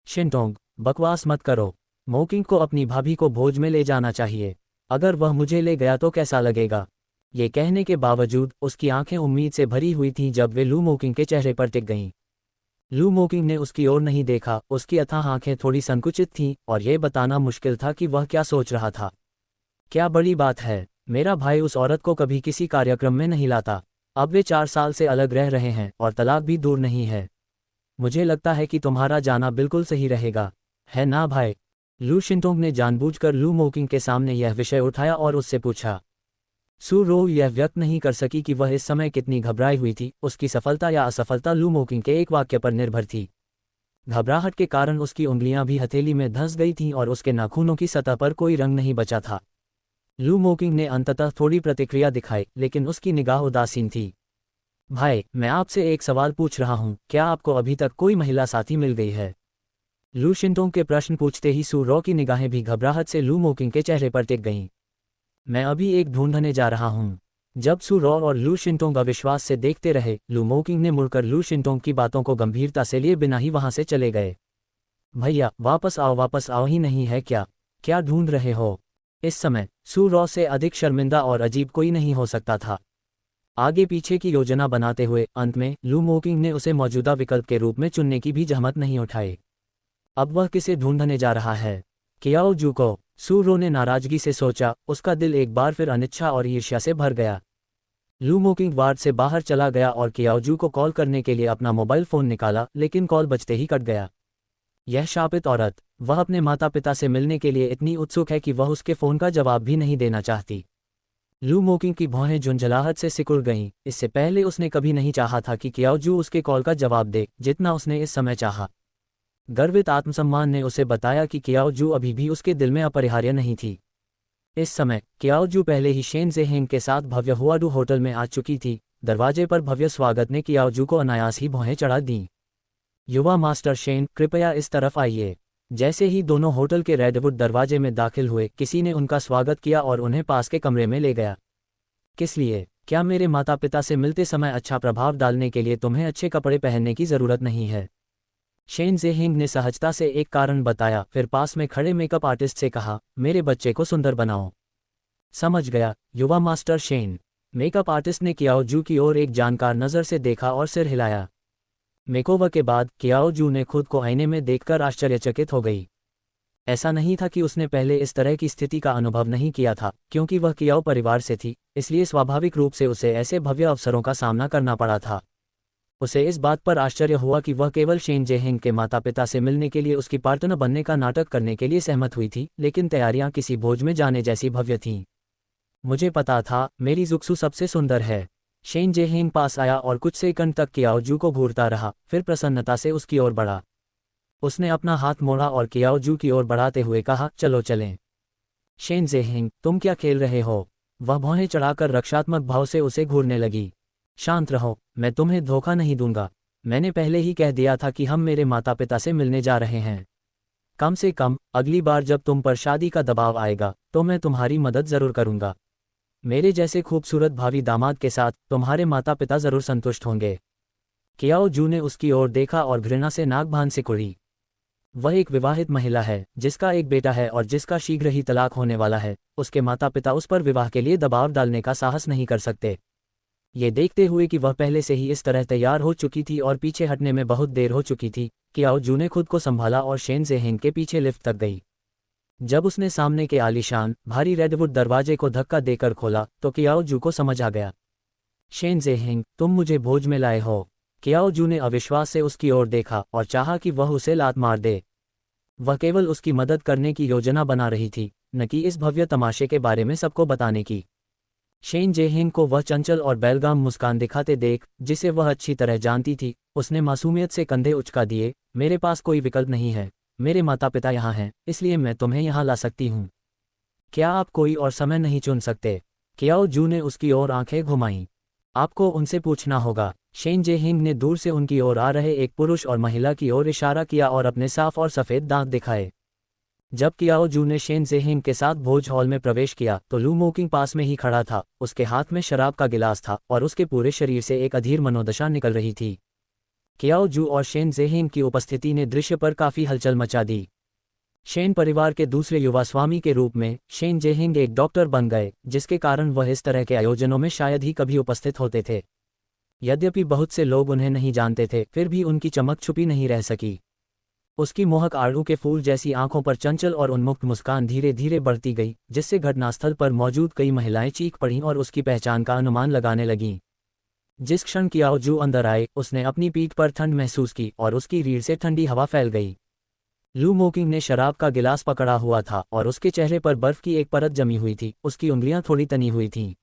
शिंटोंग, बकवास मत करो। मोकिंग को अपनी भाभी को भोज में ले जाना चाहिए। अगर वह मुझे ले गया तो कैसा लगेगा? ये कहने के बावजूद उसकी आंखें उम्मीद से भरी हुई थीं जब वे लू मोकिंग के चेहरे पर टिक गईं। लू मोकिंग ने उसकी ओर नहीं देखा, उसकी अथाह आंखें थोड़ी संकुचित थीं और यह बताना मुश्किल था कि वह क्या सोच रहा था। क्या बड़ी बात है, मेरा भाई उस औरत को कभी किसी कार्यक्रम में नहीं लाता। अब वे 4 साल से अलग रह रहे हैं और तलाक भी दूर नहीं है। मुझे लगता है कि तुम्हारा जाना बिल्कुल सही रहेगा, है ना भाई? लू शिंटोंग ने जानबूझकर लू मोकिंग के सामने यह विषय उठाया और उससे पूछा। सू रो यह व्यक्त नहीं कर सकी कि वह इस समय कितनी घबराई हुई थी। उसकी सफलता या असफलता लू मोकिंग के एक वाक्य पर निर्भर थी। घबराहट के कारण उसकी उंगलियां भी हथेली में धंस गई थीं और उसके नाखूनों की सतह पर कोई रंग नहीं बचा था। लू मोकिंग ने अंततः थोड़ी प्रतिक्रिया दिखाई, लेकिन उसकी निगाह उदासीन थी। भाई, मैं आपसे एक सवाल पूछ रहा हूँ, क्या आपको अभी तक कोई महिला साथी मिल गई है? लू शिंटोंग के प्रश्न पूछते ही सू रॉ की निगाहें भी घबराहट से लू मोकिंग के चेहरे पर टिक गईं। मैं अभी एक ढूंढने जा रहा हूँ। जब सू रॉ और लू शिंटोंग अविश्वास से देखते रहे, लू मोकिंग ने मुड़कर लू शिंटोंग की बातों को गंभीरता से लिए बिना ही वहां से चले गए। भैया, वापस आओ ही नहीं है क्या? क्या ढूंढ रहे हो? इस समय सू रॉ से अधिक शर्मिंदा और अजीब कोई नहीं हो सकता था। आगे पीछे की योजना बनाते हुए अंत में लू मोकिंग ने उसे मौजूदा विकल्प के रूप में चुनने की भी जहमत नहीं उठाई। अब वह किसे ढूंढने जा रहा है? कियाओ जू को? सू रॉ ने नाराजगी से सोचा, उसका दिल एक बार फिर अनिच्छा और ईर्ष्या से भर गया। लू मोकिंग वार्ड से बाहर चला गया और कियाओ जू को कॉल करने के लिए अपना मोबाइल फ़ोन निकाला, लेकिन कॉल बजते ही कट गया। यह शापित औरत, वह अपने माता पिता से मिलने के लिए इतनी उत्सुक है कि वह उसके फ़ोन का जवाब भी नहीं देना चाहती। लू मोकिंग की भौहें झुंझलाहट से सिकुड़ गईं। इससे पहले उसने कभी नहीं चाहा था कि कियाओ जू उसके कॉल का जवाब दे, जितना उसने इस समय चाहा। गर्वित आत्मसम्मान ने उसे बताया कि कियाओ जू अभी भी उसके दिल में अपरिहार्य नहीं थी। इस समय कियाओ जू पहले ही शेन ज़ेहेंग के साथ भव्य हुआडू होटल में आ चुकी थी। दरवाजे पर भव्य स्वागत ने कियाओ जू को अनायास ही भौहें चढ़ा दीं। युवा मास्टर शेन, कृपया इस तरफ आइए। जैसे ही दोनों होटल के रेडवुड दरवाजे में दाखिल हुए, किसी ने उनका स्वागत किया और उन्हें पास के कमरे में ले गया। किस लिए? क्या मेरे माता पिता से मिलते समय अच्छा प्रभाव डालने के लिए तुम्हें अच्छे कपड़े पहनने की ज़रूरत नहीं है? शेन ज़ेहिंग ने सहजता से एक कारण बताया, फिर पास में खड़े मेकअप आर्टिस्ट से कहा, मेरे बच्चे को सुंदर बनाओ। समझ गया, युवा मास्टर शेन। मेकअप आर्टिस्ट ने कियाओ जू की ओर एक जानकार नज़र से देखा और सिर हिलाया। मेकओवर के बाद कियाओ जू ने खुद को आईने में देखकर आश्चर्यचकित हो गई। ऐसा नहीं था कि उसने पहले इस तरह की स्थिति का अनुभव नहीं किया था, क्योंकि वह कियाओ परिवार से थी, इसलिए स्वाभाविक रूप से उसे ऐसे भव्य अवसरों का सामना करना पड़ा था। उसे इस बात पर आश्चर्य हुआ कि वह केवल शेन ज़ेहिंग के माता पिता से मिलने के लिए उसकी पार्टनर बनने का नाटक करने के लिए सहमत हुई थी, लेकिन तैयारियां किसी भोज में जाने जैसी भव्य थीं। मुझे पता था, मेरी जुक्सू सबसे सुंदर है। शेन ज़ेहिंग पास आया और कुछ सेकंड तक कियाओ जू को घूरता रहा, फिर प्रसन्नता से उसकी ओर बढ़ा। उसने अपना हाथ मोड़ा और कियाओ जू की ओर बढ़ाते हुए कहा, चलो चलें। शेन ज़ेहिंग, तुम क्या खेल रहे हो? वह भौहें चढ़ाकर रक्षात्मक भाव से उसे घूरने लगी। शांत रहो, मैं तुम्हें धोखा नहीं दूंगा। मैंने पहले ही कह दिया था कि हम मेरे माता पिता से मिलने जा रहे हैं। कम से कम अगली बार जब तुम पर शादी का दबाव आएगा, तो मैं तुम्हारी मदद जरूर करूंगा। मेरे जैसे खूबसूरत भावी दामाद के साथ तुम्हारे माता पिता जरूर संतुष्ट होंगे। कियाओ जू ने उसकी ओर देखा और घृणा से नाक भान सिकुड़ी। वह एक विवाहित महिला है, जिसका एक बेटा है और जिसका शीघ्र ही तलाक होने वाला है। उसके माता पिता उस पर विवाह के लिए दबाव डालने का साहस नहीं कर सकते। ये देखते हुए कि वह पहले से ही इस तरह तैयार हो चुकी थी और पीछे हटने में बहुत देर हो चुकी थी, कियाओ जू ने खुद को संभाला और शेन ज़ेहिंग के पीछे लिफ्ट तक गई। जब उसने सामने के आलीशान भारी रेडवुड दरवाजे को धक्का देकर खोला, तो कियाओ जू को समझ आ गया। शेन ज़ेहिंग, तुम मुझे भोज में लाए हो? कियाओ जू ने अविश्वास से उसकी ओर देखा और चाहा कि वह उसे लात मार दे। वह केवल उसकी मदद करने की योजना बना रही थी, न कि इस भव्य तमाशे के बारे में सबको बताने की। शेन ज़ेहिंग को वह चंचल और बेलगाम मुस्कान दिखाते देख, जिसे वह अच्छी तरह जानती थी, उसने मासूमियत से कंधे उचका दिए। मेरे पास कोई विकल्प नहीं है। मेरे माता पिता यहाँ हैं, इसलिए मैं तुम्हें यहाँ ला सकती हूँ। क्या आप कोई और समय नहीं चुन सकते? कियाओ जू ने उसकी ओर आंखें घुमाईं। आपको उनसे पूछना होगा। शेन ज़ेहिंग ने दूर से उनकी ओर आ रहे एक पुरुष और महिला की ओर इशारा किया और अपने साफ और सफ़ेद दांत दिखाए। जब कियाओ जू ने शेन ज़ेहिंग के साथ भोज हॉल में प्रवेश किया, तो लू मोकिंग पास में ही खड़ा था। उसके हाथ में शराब का गिलास था और उसके पूरे शरीर से एक अधीर मनोदशा निकल रही थी। कियाओ जू और शेन ज़ेहिंग की उपस्थिति ने दृश्य पर काफ़ी हलचल मचा दी। शेन परिवार के दूसरे युवा स्वामी के रूप में शेन ज़ेहिंग एक डॉक्टर बन गए, जिसके कारण वह इस तरह के आयोजनों में शायद ही कभी उपस्थित होते थे। यद्यपि बहुत से लोग उन्हें नहीं जानते थे, फिर भी उनकी चमक छुपी नहीं रह सकी। उसकी मोहक आड़ू के फूल जैसी आंखों पर चंचल और उन्मुक्त मुस्कान धीरे धीरे बढ़ती गई, जिससे घटनास्थल पर मौजूद कई महिलाएं चीख पड़ीं और उसकी पहचान का अनुमान लगाने लगीं। जिस क्षण कियाओ जू अंदर आए, उसने अपनी पीठ पर ठंड महसूस की और उसकी रीढ़ से ठंडी हवा फैल गई। लू मोकिंग ने शराब का गिलास पकड़ा हुआ था और उसके चेहरे पर बर्फ की एक परत जमी हुई थी। उसकी उंगलियां थोड़ी तनी हुई थीं।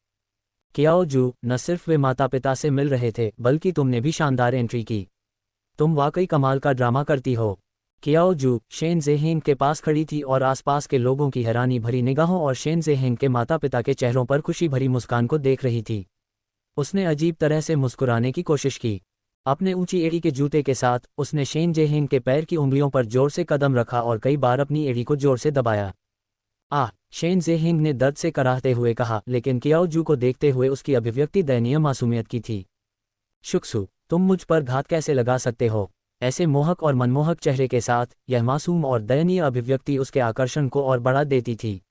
कियाओ जू, न सिर्फ वे माता पिता से मिल रहे थे, बल्कि तुमने भी शानदार एंट्री की। तुम वाकई कमाल का ड्रामा करती हो। कियाओ जू शेन ज़ेहेंग के पास खड़ी थी और आसपास के लोगों की हैरानी भरी निगाहों और शेन ज़ेहेंग के माता पिता के चेहरों पर खुशी भरी मुस्कान को देख रही थी। उसने अजीब तरह से मुस्कुराने की कोशिश की। अपने ऊंची एड़ी के जूते के साथ उसने शेन ज़ेहेंग के पैर की उंगलियों पर जोर से कदम रखा और कई बार अपनी एड़ी को जोर से दबाया। आह! शेन ज़ेहेंग ने दर्द से कराहते हुए कहा, लेकिन कियाओ जू को देखते हुए उसकी अभिव्यक्ति दयनीय मासूमियत की थी। शुक्सु, तुम मुझ पर घात कैसे लगा सकते हो? ऐसे मोहक और मनमोहक चेहरे के साथ यह मासूम और दयनीय अभिव्यक्ति उसके आकर्षण को और बढ़ा देती थी।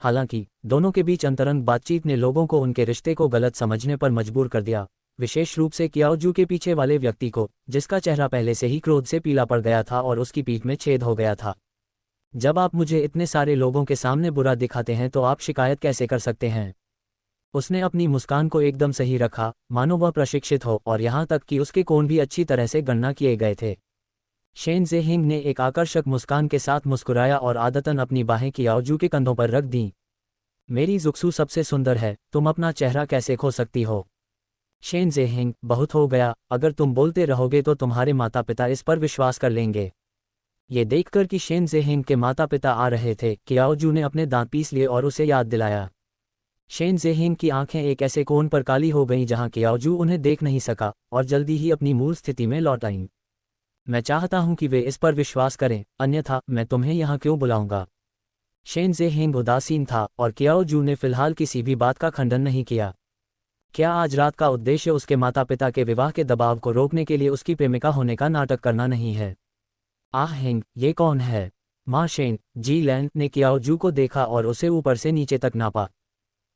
हालांकि दोनों के बीच अंतरंग बातचीत ने लोगों को उनके रिश्ते को गलत समझने पर मजबूर कर दिया, विशेष रूप से कियाओ जू के पीछे वाले व्यक्ति को, जिसका चेहरा पहले से ही क्रोध से पीला पड़ गया था और उसकी पीठ में छेद हो गया था। जब आप मुझे इतने सारे लोगों के सामने बुरा दिखाते हैं तो आप शिकायत कैसे कर सकते हैं? उसने अपनी मुस्कान को एकदम सही रखा, मानो वह प्रशिक्षित हो, और यहाँ तक कि उसके कोण भी अच्छी तरह से गणना किए गए थे। शेन ज़ेहिंग ने एक आकर्षक मुस्कान के साथ मुस्कुराया और आदतन अपनी बाहें कियाओ जू के कंधों पर रख दीं। मेरी जुक्सू सबसे सुंदर है, तुम अपना चेहरा कैसे खो सकती हो? शेन ज़ेहिंग, बहुत हो गया, अगर तुम बोलते रहोगे तो तुम्हारे माता पिता इस पर विश्वास कर लेंगे। ये देखकर कि शेन ज़ेहिंग के माता पिता आ रहे थे, कियाओ जू ने अपने दांत पीस लिए और उसे याद दिलाया। शेन ज़ेहिंग की आंखें एक ऐसे कोण पर काली हो गईं जहां कियाओ जू उन्हें देख नहीं सका और जल्दी ही अपनी मूल स्थिति में लौट आईं। मैं चाहता हूं कि वे इस पर विश्वास करें, अन्यथा मैं तुम्हें यहाँ क्यों बुलाऊंगा? शेन ज़ेहिंग उदासीन था और कियाओ जू ने फिलहाल किसी भी बात का खंडन नहीं किया। क्या आज रात का उद्देश्य उसके माता पिता के विवाह के दबाव को रोकने के लिए उसकी प्रेमिका होने का नाटक करना नहीं है? आह हिंग, ये कौन है? माँ शेन जी लैन ने कियाओ जू को देखा और उसे ऊपर से नीचे तक नापा।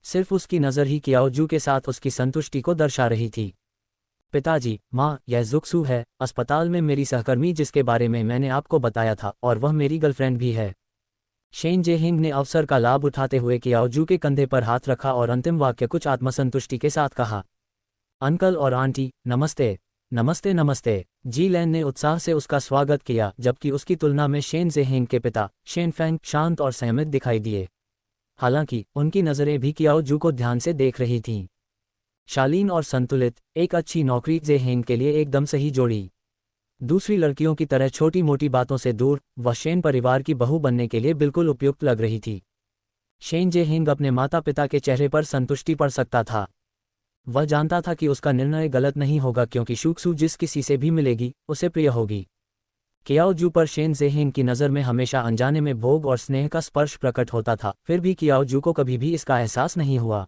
सिर्फ उसकी नज़र ही कियाओ जू के साथ उसकी संतुष्टि को दर्शा रही थी। पिताजी, माँ, यह जुक्सू है, अस्पताल में मेरी सहकर्मी जिसके बारे में मैंने आपको बताया था, और वह मेरी गर्लफ्रेंड भी है। शेन ज़ेहिंग ने अवसर का लाभ उठाते हुए कियाओ जू के कंधे पर हाथ रखा और अंतिम वाक्य कुछ आत्मसंतुष्टि के साथ कहा, अंकल और आंटी, नमस्ते। नमस्ते नमस्ते। जी लैन ने उत्साह से उसका स्वागत किया, जबकि उसकी तुलना में शेन ज़ेहिंग के पिता शेन फैंग शांत और संयमित दिखाई दिए। हालांकि उनकी नज़रें भी कियाओ जू को ध्यान से देख रही थीं। शालीन और संतुलित, एक अच्छी नौकरी ज़ेहिंग के लिए एकदम सही जोड़ी। दूसरी लड़कियों की तरह छोटी मोटी बातों से दूर, वह शेन परिवार की बहू बनने के लिए बिल्कुल उपयुक्त लग रही थी। शेन ज़ेहिंग अपने माता पिता के चेहरे पर संतुष्टि पड़ सकता था। वह जानता था कि उसका निर्णय गलत नहीं होगा, क्योंकि शुक्सू जिस किसी से भी मिलेगी उसे प्रिय होगी। कियाओ जू पर शेन ज़ेहिंग की नज़र में हमेशा अनजाने में भोग और स्नेह का स्पर्श प्रकट होता था, फिर भी कियाओ जू को कभी भी इसका एहसास नहीं हुआ।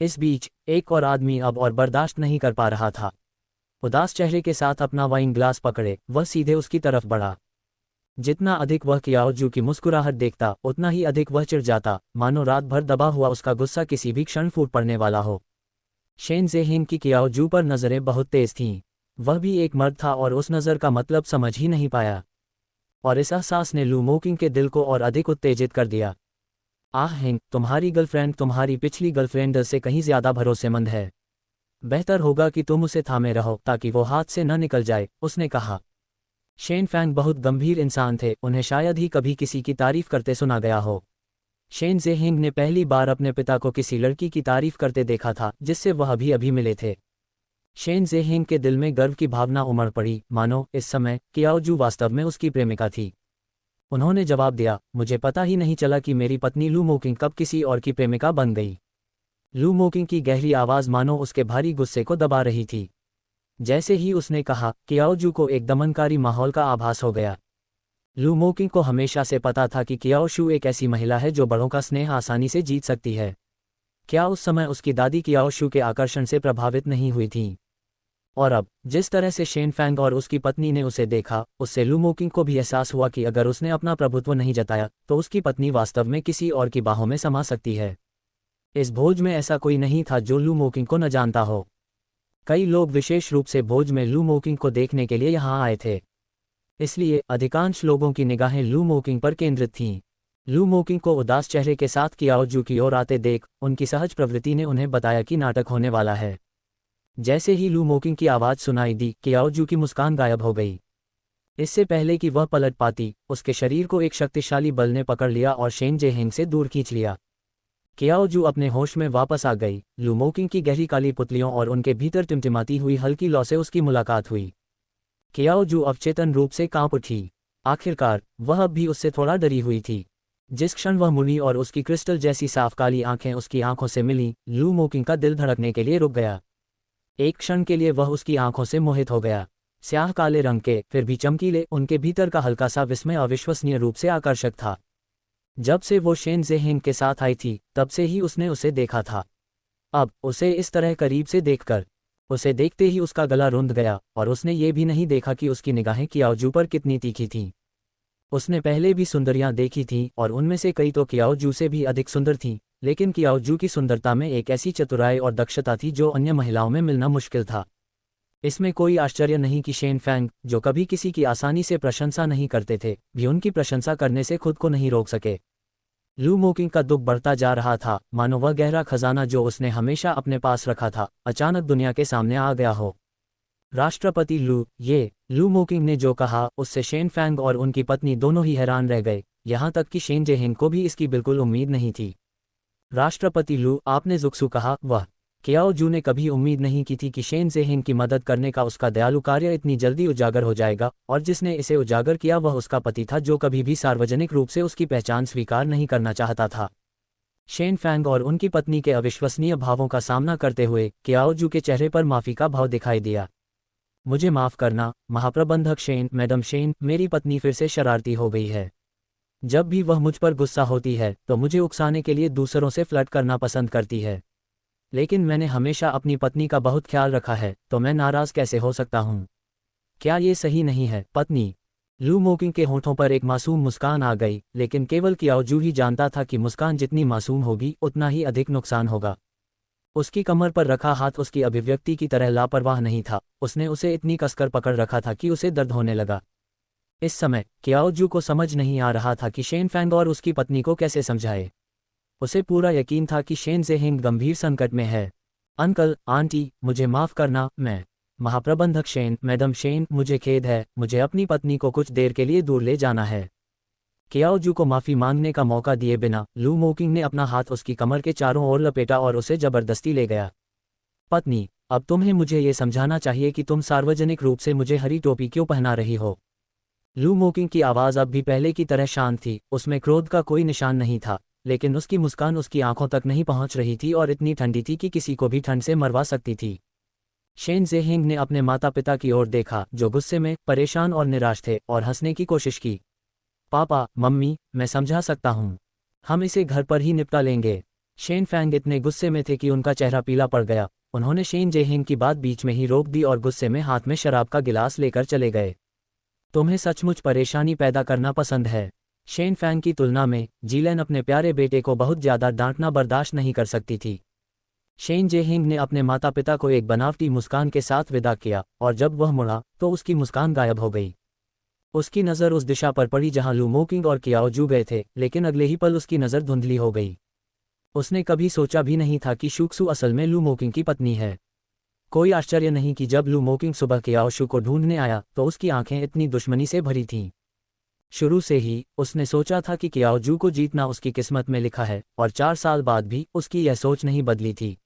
इस बीच एक और आदमी अब और बर्दाश्त नहीं कर पा रहा था। उदास चेहरे के साथ अपना वाइन ग्लास पकड़े वह सीधे उसकी तरफ बढ़ा। जितना अधिक वह कियाओ जू की मुस्कुराहट देखता, उतना ही अधिक वह चिढ़ जाता, मानो रात भर दबा हुआ उसका गुस्सा किसी भी क्षण फूट पड़ने वाला हो। शेन ज़ेहिंग की कियाओ जू पर नज़रें बहुत तेज थीं। वह भी एक मर्द था और उस नज़र का मतलब समझ ही नहीं पाया, और इस एहसास ने लू मोकिंग के दिल को और अधिक उत्तेजित कर दिया। आह हिंग, तुम्हारी गर्लफ्रेंड तुम्हारी पिछली गर्लफ्रेंड से कहीं ज़्यादा भरोसेमंद है। बेहतर होगा कि तुम उसे थामे रहो ताकि वो हाथ से न निकल जाए, उसने कहा। शेन फैंग बहुत गंभीर इंसान थे, उन्हें शायद ही कभी किसी की तारीफ करते सुना गया हो। शेन ज़ेहिंग ने पहली बार अपने पिता को किसी लड़की की तारीफ करते देखा था जिससे वह अभी अभी मिले थे। शेन ज़ेहिंग के दिल में गर्व की भावना उमड़ पड़ी, मानो इस समय कियाओ जू वास्तव में उसकी प्रेमिका थी। उन्होंने जवाब दिया, मुझे पता ही नहीं चला कि मेरी पत्नी लू मोकिंग कब किसी और की प्रेमिका बन गई। लू मोकिंग की गहरी आवाज़ मानो उसके भारी गुस्से को दबा रही थी। जैसे ही उसने कहा, कियाओ जू को एक दमनकारी माहौल का आभास हो गया। लू मोकिंग को हमेशा से पता था कि कियाओ शू एक ऐसी महिला है जो बड़ों का स्नेह आसानी से जीत सकती है। क्या उस समय उसकी दादी कियाओ शू के आकर्षण से प्रभावित नहीं हुई थीं? और अब जिस तरह से शेन फैंग और उसकी पत्नी ने उसे देखा, उससे लू मोकिंग को भी एहसास हुआ कि अगर उसने अपना प्रभुत्व नहीं जताया तो उसकी पत्नी वास्तव में किसी और की बाहों में समा सकती है। इस भोज में ऐसा कोई नहीं था जो लू मोकिंग को न जानता हो। कई लोग विशेष रूप से भोज में लू मोकिंग को देखने के लिए यहाँ आए थे, इसलिए अधिकांश लोगों की निगाहें लू मोकिंग पर केंद्रित थीं। लू मोकिंग को उदास चेहरे के साथ कियाओ जू की ओर आते देख उनकी सहज प्रवृत्ति ने उन्हें बताया कि नाटक होने वाला है। जैसे ही लू मोकिंग की आवाज़ सुनाई दी, कियाओ जू की मुस्कान गायब हो गई। इससे पहले कि वह पलट पाती, उसके शरीर को एक शक्तिशाली बल ने पकड़ लिया और शेन ज़ेहिंग से दूर खींच लिया। कियाओ जू अपने होश में वापस आ गई। लू मोकिंग की गहरी काली पुतलियों और उनके भीतर टिमटिमाती हुई हल्की लौ से उसकी मुलाकात हुई। कियाओ जू अवचेतन रूप से कांप उठी। आखिरकार वह अब भी उससे थोड़ा डरी हुई थी। जिस क्षण वह मुड़ी और उसकी क्रिस्टल जैसी साफ काली आंखें उसकी आंखों से मिली, लू मोकिंग का दिल धड़कने के लिए रुक गया। एक क्षण के लिए वह उसकी आंखों से मोहित हो गया। स्याह काले रंग के, फिर भी चमकीले, उनके भीतर का हल्का सा विस्मय अविश्वसनीय रूप से आकर्षक था। जब से वो शेन ज़ेहेंग के साथ आई थी, तब से ही उसने उसे देखा था। अब उसे इस तरह करीब से देखकर, उसे देखते ही उसका गला रुंध गया, और उसने ये भी नहीं देखा कि उसकी निगाहें कियाओजू पर कितनी तीखी थीं। उसने पहले भी सुंदरियां देखी थीं, और उनमें से कई तो कियाओजू से भी अधिक सुंदर थीं, लेकिन कियाओजू की सुंदरता में एक ऐसी चतुराई और दक्षता थी जो अन्य महिलाओं में मिलना मुश्किल था। इसमें कोई आश्चर्य नहीं कि शेन फैंग, जो कभी किसी की आसानी से प्रशंसा नहीं करते थे, भी उनकी प्रशंसा करने से खुद को नहीं रोक सके। लू मोकिंग का दुख बढ़ता जा रहा था, मानो वह गहरा खजाना जो उसने हमेशा अपने पास रखा था, अचानक दुनिया के सामने आ गया हो। राष्ट्रपति लू मोकिंग ने जो कहा, उससे शेन फैंग और उनकी पत्नी दोनों ही हैरान रह गए, यहाँ तक कि शेन जेहिंग को भी इसकी बिल्कुल उम्मीद नहीं थी। राष्ट्रपति लू, आपने जुक्सु कहा, वह कियाओजू ने कभी उम्मीद नहीं की थी कि शेन ज़ेहिंग की मदद करने का उसका दयालु कार्य इतनी जल्दी उजागर हो जाएगा, और जिसने इसे उजागर किया वह उसका पति था जो कभी भी सार्वजनिक रूप से उसकी पहचान स्वीकार नहीं करना चाहता था। शेन फैंग और उनकी पत्नी के अविश्वसनीय भावों का सामना करते हुए कियाओजू के चेहरे पर माफ़ी का भाव दिखाई दिया। मुझे माफ़ करना, महाप्रबंधक शेन, मैडम शेन, मेरी पत्नी फिर से शरारती हो गई है। जब भी वह मुझ पर गुस्सा होती है तो मुझे उकसाने के लिए दूसरों से फ्लर्ट करना पसंद करती है। लेकिन मैंने हमेशा अपनी पत्नी का बहुत ख्याल रखा है, तो मैं नाराज कैसे हो सकता हूँ? क्या ये सही नहीं है, पत्नी? लू मोकिंग के होठों पर एक मासूम मुस्कान आ गई, लेकिन केवल कियाओजू ही जानता था कि मुस्कान जितनी मासूम होगी उतना ही अधिक नुकसान होगा। उसकी कमर पर रखा हाथ उसकी अभिव्यक्ति की तरह लापरवाह नहीं था, उसने उसे इतनी कसकर पकड़ रखा था कि उसे दर्द होने लगा। इस समय कियाओजू को समझ नहीं आ रहा था कि शेन फैंग और उसकी पत्नी को कैसे समझाए। उसे पूरा यकीन था कि शेन ज़ेहिंग गंभीर संकट में है। अंकल, आंटी, मुझे माफ़ करना, मैं महाप्रबंधक शेन, मैडम शेन, मुझे खेद है, मुझे अपनी पत्नी को कुछ देर के लिए दूर ले जाना है। कियाओजू को माफ़ी मांगने का मौका दिए बिना लू मोकिंग ने अपना हाथ उसकी कमर के चारों ओर लपेटा और उसे जबरदस्ती ले गया। पत्नी, अब तुम्हें मुझे ये समझाना चाहिए कि तुम सार्वजनिक रूप से मुझे हरी टोपी क्यों पहना रही हो। लू मोकिंग की आवाज़ अब भी पहले की तरह शांत थी, उसमें क्रोध का कोई निशान नहीं था, लेकिन उसकी मुस्कान उसकी आंखों तक नहीं पहुंच रही थी और इतनी ठंडी थी कि किसी को भी ठंड से मरवा सकती थी। शेन ज़ेहिंग ने अपने माता पिता की ओर देखा, जो गुस्से में, परेशान और निराश थे, और हंसने की कोशिश की। पापा, मम्मी, मैं समझा सकता हूँ। हम इसे घर पर ही निपटा लेंगे। शेन फैंग इतने गुस्से में थे कि उनका चेहरा पीला पड़ गया। उन्होंने शेन ज़ेहिंग की बात बीच में ही रोक दी और गुस्से में हाथ में शराब का गिलास लेकर चले गए। तुम्हें सचमुच परेशानी पैदा करना पसंद है। शेन फैंग की तुलना में जीलेन अपने प्यारे बेटे को बहुत ज़्यादा डांटना बर्दाश्त नहीं कर सकती थी। शेन ज़ेहिंग ने अपने माता पिता को एक बनावटी मुस्कान के साथ विदा किया, और जब वह मुड़ा तो उसकी मुस्कान गायब हो गई। उसकी नज़र उस दिशा पर पड़ी जहां लू मोकिंग और कियाओजू गए थे, लेकिन अगले ही पल उसकी नज़र धुंधली हो गई। उसने कभी सोचा भी नहीं था कि शुक्सु असल में लू मोकिंग की पत्नी है। कोई आश्चर्य नहीं कि जब लू मोकिंग सुबह कियाओशु को ढूंढने आया तो उसकी आंखें इतनी दुश्मनी से भरी थीं। शुरू से ही उसने सोचा था कि कियाओजू को जीतना उसकी किस्मत में लिखा है, और 4 साल बाद भी उसकी यह सोच नहीं बदली थी।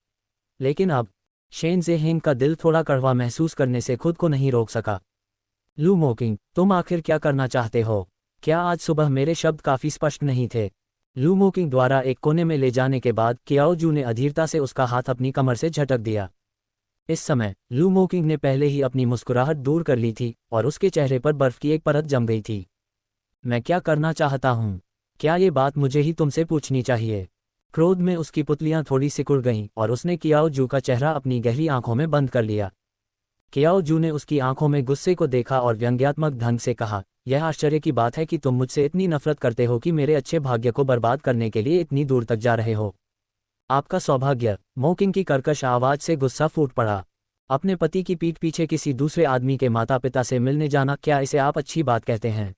लेकिन अब शेन ज़ेहिंग का दिल थोड़ा कड़वा महसूस करने से खुद को नहीं रोक सका। लू मोकिंग, तुम आखिर क्या करना चाहते हो? क्या आज सुबह मेरे शब्द काफ़ी स्पष्ट नहीं थे? लू मोकिंग द्वारा एक कोने में ले जाने के बाद कियाओजू ने अधीरता से उसका हाथ अपनी कमर से झटक दिया। इस समय लू मोकिंग ने पहले ही अपनी मुस्कुराहट दूर कर ली थी, और उसके चेहरे पर बर्फ की एक परत जम गई थी। मैं क्या करना चाहता हूँ? क्या ये बात मुझे ही तुमसे पूछनी चाहिए? क्रोध में उसकी पुतलियां थोड़ी सिकुड़ गईं, और उसने कियाओजू का चेहरा अपनी गहरी आंखों में बंद कर लिया। कियाओजू ने उसकी आंखों में गुस्से को देखा और व्यंग्यात्मक ढंग से कहा, यह आश्चर्य की बात है कि तुम मुझसे इतनी नफरत करते हो कि मेरे अच्छे भाग्य को बर्बाद करने के लिए इतनी दूर तक जा रहे हो। आपका सौभाग्य। मोकिंग की कर्कश आवाज से गुस्सा फूट पड़ा। अपने पति की पीठ पीछे किसी दूसरे आदमी के माता पिता से मिलने जाना, क्या इसे आप अच्छी बात कहते हैं?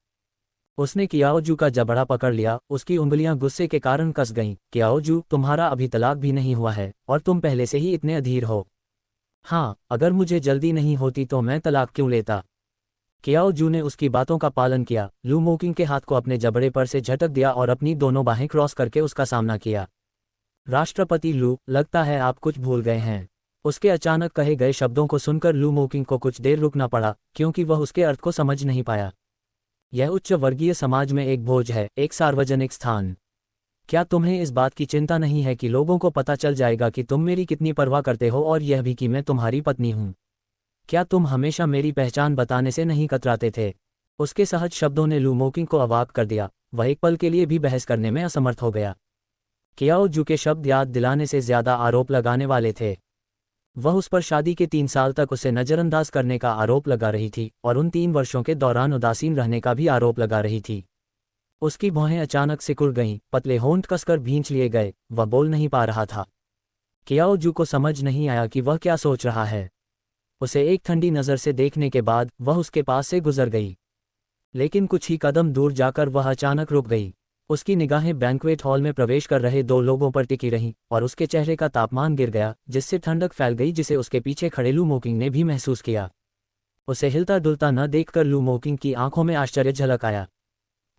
उसने कियाओजू का जबड़ा पकड़ लिया, उसकी उंगलियां गुस्से के कारण कस गईं। कियाओजू, तुम्हारा अभी तलाक भी नहीं हुआ है, और तुम पहले से ही इतने अधीर हो। हाँ, अगर मुझे जल्दी नहीं होती तो मैं तलाक क्यों लेता? कियाओजू ने उसकी बातों का पालन किया, लू मोकिंग के हाथ को अपने जबड़े पर से झटक दिया और अपनी दोनों बाहें क्रॉस करके उसका सामना किया। राष्ट्रपति लू, लगता है आप कुछ भूल गए हैं। उसके अचानक कहे गए शब्दों को सुनकर लू मोकिंग को कुछ देर रुकना पड़ा, क्योंकि वह उसके अर्थ को समझ नहीं पाया। यह उच्च वर्गीय समाज में एक बोझ है, एक सार्वजनिक स्थान। क्या तुम्हें इस बात की चिंता नहीं है कि लोगों को पता चल जाएगा कि तुम मेरी कितनी परवाह करते हो, और यह भी कि मैं तुम्हारी पत्नी हूँ? क्या तुम हमेशा मेरी पहचान बताने से नहीं कतराते थे? उसके सहज शब्दों ने लू मोकिंग को अवाक कर दिया। वह एक पल के लिए भी बहस करने में असमर्थ हो गया। कियाओ जू के शब्द याद दिलाने से ज्यादा आरोप लगाने वाले थे। वह उस पर शादी के 3 साल तक उसे नज़रअंदाज करने का आरोप लगा रही थी, और उन 3 वर्षों के दौरान उदासीन रहने का भी आरोप लगा रही थी। उसकी भौहें अचानक सिकुड़ गईं, पतले होंठ कसकर भींच लिए गए, वह बोल नहीं पा रहा था। कियाओ जू को समझ नहीं आया कि वह क्या सोच रहा है। उसे एक ठंडी नज़र से देखने के बाद वह उसके पास से गुजर गई, लेकिन कुछ ही कदम दूर जाकर वह अचानक रुक गई। उसकी निगाहें बैंक्वेट हॉल में प्रवेश कर रहे 2 लोगों पर टिकी रहीं, और उसके चेहरे का तापमान गिर गया, जिससे ठंडक फैल गई जिसे उसके पीछे खड़े लू मोकिंग ने भी महसूस किया। उसे हिलता डुलता न देखकर लू मोकिंग की आंखों में आश्चर्य झलक आया।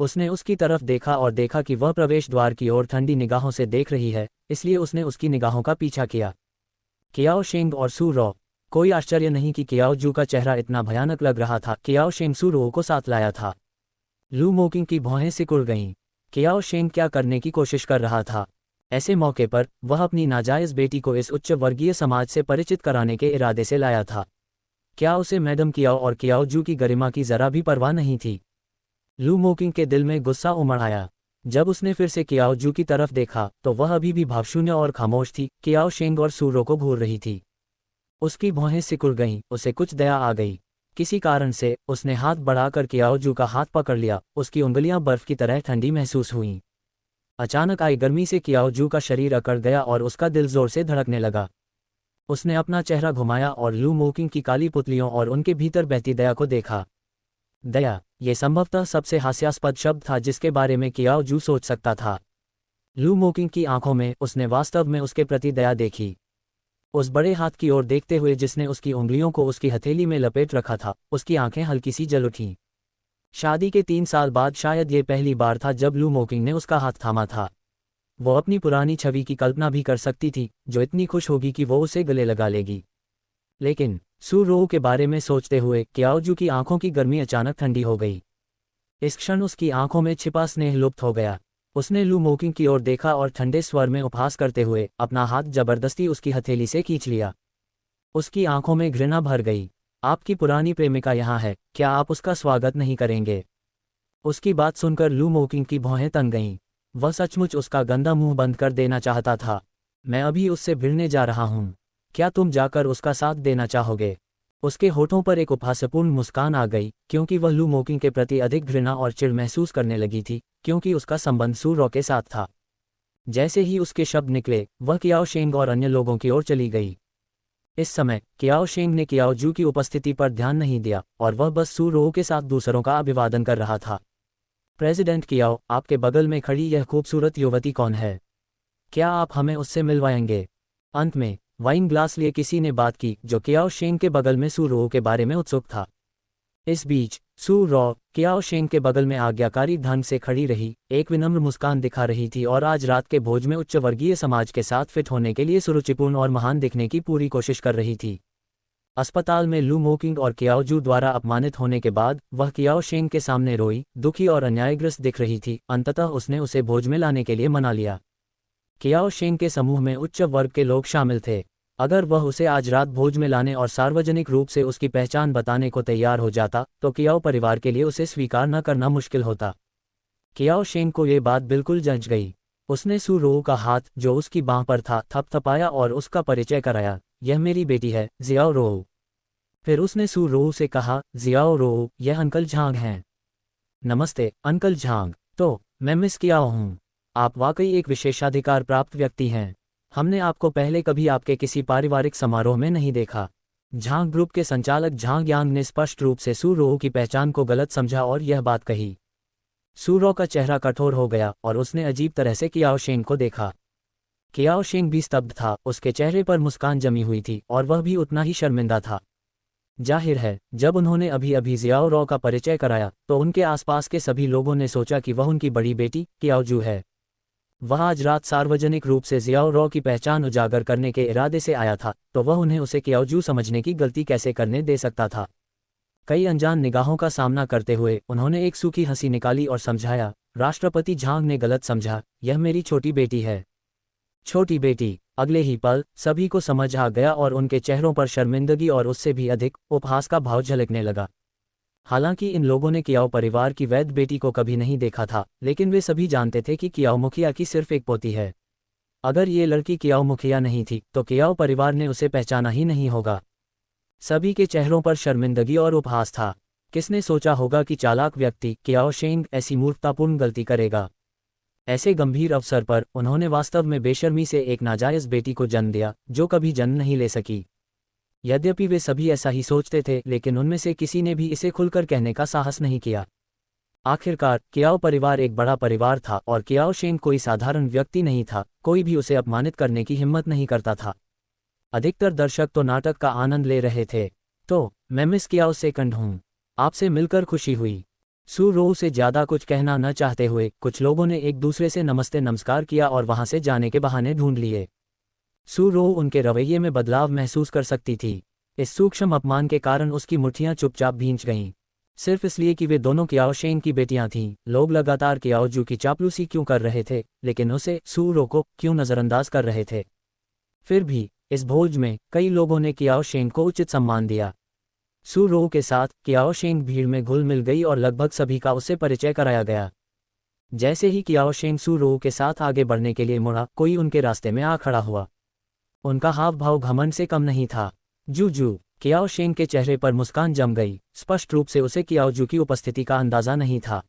उसने उसकी तरफ देखा और देखा कि वह प्रवेश द्वार की ओर ठंडी निगाहों से देख रही है, इसलिए उसने उसकी निगाहों का पीछा किया। कियाओ शेंग और सू रॉ। कोई आश्चर्य नहीं कि कियाओ जू का चेहरा इतना भयानक लग रहा था। कियाओ शेंग सू रॉ को साथ लाया था। लू मोकिंग की भौहें सिकुड़ गईं। कियाओ शेंग क्या करने की कोशिश कर रहा था? ऐसे मौके पर वह अपनी नाजायज बेटी को इस उच्च वर्गीय समाज से परिचित कराने के इरादे से लाया था। क्या उसे मैडम कियाओ और कियाओ जू की गरिमा की जरा भी परवाह नहीं थी? लू मोकिंग के दिल में गुस्सा उमड़ आया। जब उसने फिर से कियाओ जू की तरफ देखा तो वह अभी भी भावशून्य और खामोश थी। कियाओ शेंग और सूरो को घूर रही थी। उसकी भौहें सिकुड़ गईं, उसे कुछ दया आ गई। किसी कारण से उसने हाथ बढ़ाकर कियाओ जू का हाथ पकड़ लिया। उसकी उंगलियां बर्फ की तरह ठंडी महसूस हुईं। अचानक आई गर्मी से कियाओ जू का शरीर अकड़ गया और उसका दिल जोर से धड़कने लगा। उसने अपना चेहरा घुमाया और लू मोकिंग की काली पुतलियों और उनके भीतर बहती दया को देखा। दया, ये संभवतः सबसे हास्यास्पद शब्द था जिसके बारे में कियाओ जू सोच सकता था। लू मोकिंग की आंखों में उसने वास्तव में उसके प्रति दया देखी। उस बड़े हाथ की ओर देखते हुए जिसने उसकी उंगलियों को उसकी हथेली में लपेट रखा था, उसकी आंखें हल्की सी जल उठीं। शादी के 3 साल बाद शायद ये पहली बार था जब लू मोकिंग ने उसका हाथ थामा था। वो अपनी पुरानी छवि की कल्पना भी कर सकती थी, जो इतनी खुश होगी कि वो उसे गले लगा लेगी। लेकिन सू रो के बारे में सोचते हुए कियाओ जू की आंखों की गर्मी अचानक ठंडी हो गई। इस क्षण उसकी आंखों में छिपा स्नेह लुप्त हो गया। उसने लू मोकिंग की ओर देखा और ठंडे स्वर में उपहास करते हुए अपना हाथ जबरदस्ती उसकी हथेली से खींच लिया। उसकी आंखों में घृणा भर गई। आपकी पुरानी प्रेमिका यहाँ है, क्या आप उसका स्वागत नहीं करेंगे? उसकी बात सुनकर लू मोकिंग की भौहें तन गईं। वह सचमुच उसका गंदा मुंह बंद कर देना चाहता था। मैं अभी उससे भिड़ने जा रहा हूँ। क्या तुम जाकर उसका साथ देना चाहोगे? उसके होठों पर एक उपहासपूर्ण मुस्कान आ गई, क्योंकि वह लू मोकिंग के प्रति अधिक घृणा और चिढ़ महसूस करने लगी थी, क्योंकि उसका संबंध सू रॉ के साथ था। जैसे ही उसके शब्द निकले, वह कियाओ शेंग और अन्य लोगों की ओर चली गई। इस समय कियाओ शेंग ने कियाओ जू की उपस्थिति पर ध्यान नहीं दिया, और वह बस सू रॉ के साथ दूसरों का अभिवादन कर रहा था। प्रेसिडेंट कियाओ, आपके बगल में खड़ी यह खूबसूरत युवती कौन है? क्या आप हमें उससे मिलवाएंगे? अंत में वाइन ग्लास लिए किसी ने बात की जो कियाओ शेंग के बगल में सू रॉ के बारे में उत्सुक था। इस बीच सू रॉ कियाओ शेंग के बगल में आज्ञाकारी ढंग से खड़ी रही, एक विनम्र मुस्कान दिखा रही थी और आज रात के भोज में उच्च वर्गीय समाज के साथ फिट होने के लिए सुरुचिपूर्ण और महान दिखने की पूरी कोशिश कर रही थी। अस्पताल में लू मोकिंग और कियाओ जू द्वारा अपमानित होने के बाद वह कियाओ शेंग के सामने रोई, दुखी और अन्यायग्रस्त दिख रही थी। अंततः उसने उसे भोज में लाने के लिए मना लिया। कियाओ शेंग के समूह में उच्च वर्ग के लोग शामिल थे। अगर वह उसे आज रात भोज में लाने और सार्वजनिक रूप से उसकी पहचान बताने को तैयार हो जाता तो कियाओ परिवार के लिए उसे स्वीकार न करना मुश्किल होता। कियाओ शेंग को ये बात बिल्कुल जंच गई। उसने सू रॉ का हाथ, जो उसकी बांह पर था, थपथपाया और उसका परिचय कराया। यह मेरी बेटी है, जियाओ रॉ। फिर उसने सू रॉ से कहा, जियाओ रॉ, यह अंकल झांग हैं। नमस्ते अंकल झांग। तो मैं मिस कियाओ हूँ। आप वाकई एक विशेषाधिकार प्राप्त व्यक्ति हैं। हमने आपको पहले कभी आपके किसी पारिवारिक समारोह में नहीं देखा। झांग ग्रुप के संचालक झांग यांग ने स्पष्ट रूप से सू रॉ की पहचान को गलत समझा और यह बात कही। सू रॉ का चेहरा कठोर हो गया और उसने अजीब तरह से कियाओ शेंग को देखा। कियाओ शेंग भी स्तब्ध था। उसके चेहरे पर मुस्कान जमी हुई थी और वह भी उतना ही शर्मिंदा था। जाहिर है, जब उन्होंने अभी अभी जियाओ रॉ का परिचय कराया तो उनके आसपास के सभी लोगों ने सोचा कि वह उनकी बड़ी बेटी कियाओ जू है। वह आज रात सार्वजनिक रूप से जियाओ रॉ की पहचान उजागर करने के इरादे से आया था, तो वह उन्हें उसे कियाओ जू समझने की गलती कैसे करने दे सकता था। कई अनजान निगाहों का सामना करते हुए उन्होंने एक सूखी हंसी निकाली और समझाया, राष्ट्रपति झांग ने गलत समझा, यह मेरी छोटी बेटी है। छोटी बेटी। अगले ही पल सभी को समझ आ गया और उनके चेहरों पर शर्मिंदगी और उससे भी अधिक उपहास का भाव झलकने लगा। हालांकि इन लोगों ने कियाओ परिवार की वैध बेटी को कभी नहीं देखा था, लेकिन वे सभी जानते थे कि कियाओ मुखिया की सिर्फ एक पोती है। अगर ये लड़की कियाओ मुखिया नहीं थी तो कियाओ परिवार ने उसे पहचाना ही नहीं होगा। सभी के चेहरों पर शर्मिंदगी और उपहास था। किसने सोचा होगा कि चालाक व्यक्ति कियाओ शेंग ऐसी मूर्खतापूर्ण गलती करेगा। ऐसे गंभीर अवसर पर उन्होंने वास्तव में बेशर्मी से एक नाजायज बेटी को जन्म दिया जो कभी जन्म नहीं ले सकी। यद्यपि वे सभी ऐसा ही सोचते थे, लेकिन उनमें से किसी ने भी इसे खुलकर कहने का साहस नहीं किया। आखिरकार कियाओ परिवार एक बड़ा परिवार था और कियाओ शेंग कोई साधारण व्यक्ति नहीं था। कोई भी उसे अपमानित करने की हिम्मत नहीं करता था। अधिकतर दर्शक तो नाटक का आनंद ले रहे थे। तो मैं मिस कियाओ सेकंड हूँ, आपसे मिलकर खुशी हुई। सू रो से ज्यादा कुछ कहना न चाहते हुए कुछ लोगों ने एक दूसरे से नमस्ते नमस्कार किया और वहां से जाने के बहाने ढूंढ लिए। सू रो उनके रवैये में बदलाव महसूस कर सकती थी। इस सूक्ष्म अपमान के कारण उसकी मुट्ठियां चुपचाप भींच गईं। सिर्फ इसलिए कि वे दोनों कियाओ शेंग की बेटियां थीं, लोग लगातार कियाओ जू की चापलूसी क्यों कर रहे थे, लेकिन उसे सू रो को क्यों नज़रअंदाज कर रहे थे। फिर भी इस भोज में कई लोगों ने कियाओ शेंग को उचित सम्मान दिया। सू रो के साथ कियाओ शेंग भीड़ में घुल मिल गई और लगभग सभी का उससे परिचय कराया गया। जैसे ही कियाओ शेंग सू रो के साथ आगे बढ़ने के लिए मुड़ा, कोई उनके रास्ते में आ खड़ा हुआ। उनका हाव भाव घमंड से कम नहीं था। जू कियाओ शेंग के चेहरे पर मुस्कान जम गई। स्पष्ट रूप से उसे कियाओ जू की उपस्थिति का अंदाजा नहीं था।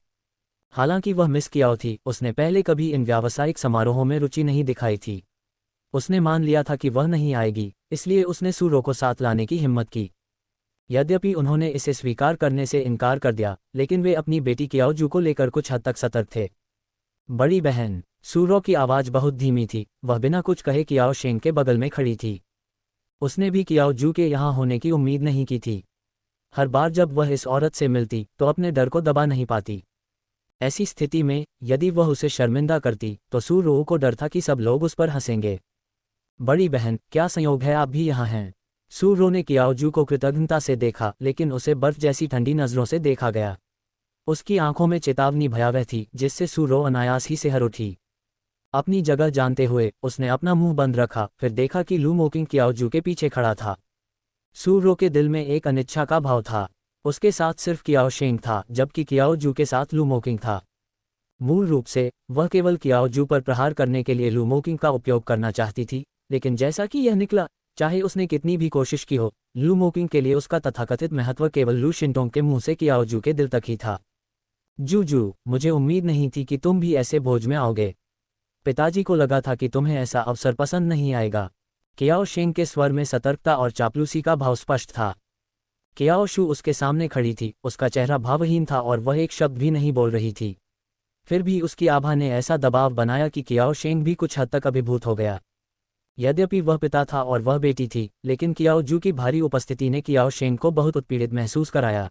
हालांकि वह मिस कियाओ थी, उसने पहले कभी इन व्यावसायिक समारोहों में रुचि नहीं दिखाई थी। उसने मान लिया था कि वह नहीं आएगी, इसलिए उसने सू रो को साथ लाने की हिम्मत की। यद्यपि उन्होंने इसे स्वीकार करने से इनकार कर दिया, लेकिन वे अपनी बेटी कियाओ जू को लेकर कुछ हद तक सतर्क थे। बड़ी बहन। सू रो की आवाज़ बहुत धीमी थी। वह बिना कुछ कहे कियाओ शेंग के बगल में खड़ी थी। उसने भी कियाओ जू के यहाँ होने की उम्मीद नहीं की थी। हर बार जब वह इस औरत से मिलती तो अपने डर को दबा नहीं पाती। ऐसी स्थिति में यदि वह उसे शर्मिंदा करती तो सू रो को डर था कि सब लोग उस पर हंसेंगे। बड़ी बहन, क्या संयोग है आप भी यहाँ हैं। सू रो ने कियाओ जू को कृतज्ञता से देखा, लेकिन उसे बर्फ जैसी ठंडी नज़रों से देखा गया। उसकी आंखों में चेतावनी भयावह थी, जिससे सू रो अनायास ही सिहर उठी। अपनी जगह जानते हुए उसने अपना मुंह बंद रखा, फिर देखा कि लू मोकिंग कियाओ जू के पीछे खड़ा था। सू रो के दिल में एक अनिच्छा का भाव था। उसके साथ सिर्फ कियाओ शेंग था, जबकि कियाओ जू के साथ लू मोकिंग था। मूल रूप से वह केवल कियाओ जू पर प्रहार करने के लिए लू मोकिंग का उपयोग करना चाहती थी, लेकिन जैसा कि यह निकला, चाहे उसने कितनी भी कोशिश की हो, लू मोकिंग के लिए उसका तथाकथित महत्व केवल लू शिंटोंग के मुंह से कियाओ जू के दिल तक ही था। जू, मुझे उम्मीद नहीं थी कि तुम भी ऐसे भोज में आओगे। पिताजी को लगा था कि तुम्हें ऐसा अवसर पसंद नहीं आएगा। कियाओ शेंग के स्वर में सतर्कता और चापलूसी का भाव स्पष्ट था। कियाओ शू उसके सामने खड़ी थी, उसका चेहरा भावहीन था और वह एक शब्द भी नहीं बोल रही थी। फिर भी उसकी आभा ने ऐसा दबाव बनाया कि कियाओ शेंग भी कुछ हद तक अभिभूत हो गया। यद्यपि वह पिता था और वह बेटी थी, लेकिन कियाओ जू की भारी उपस्थिति ने कियाओ शेंग को बहुत उत्पीड़ित महसूस कराया।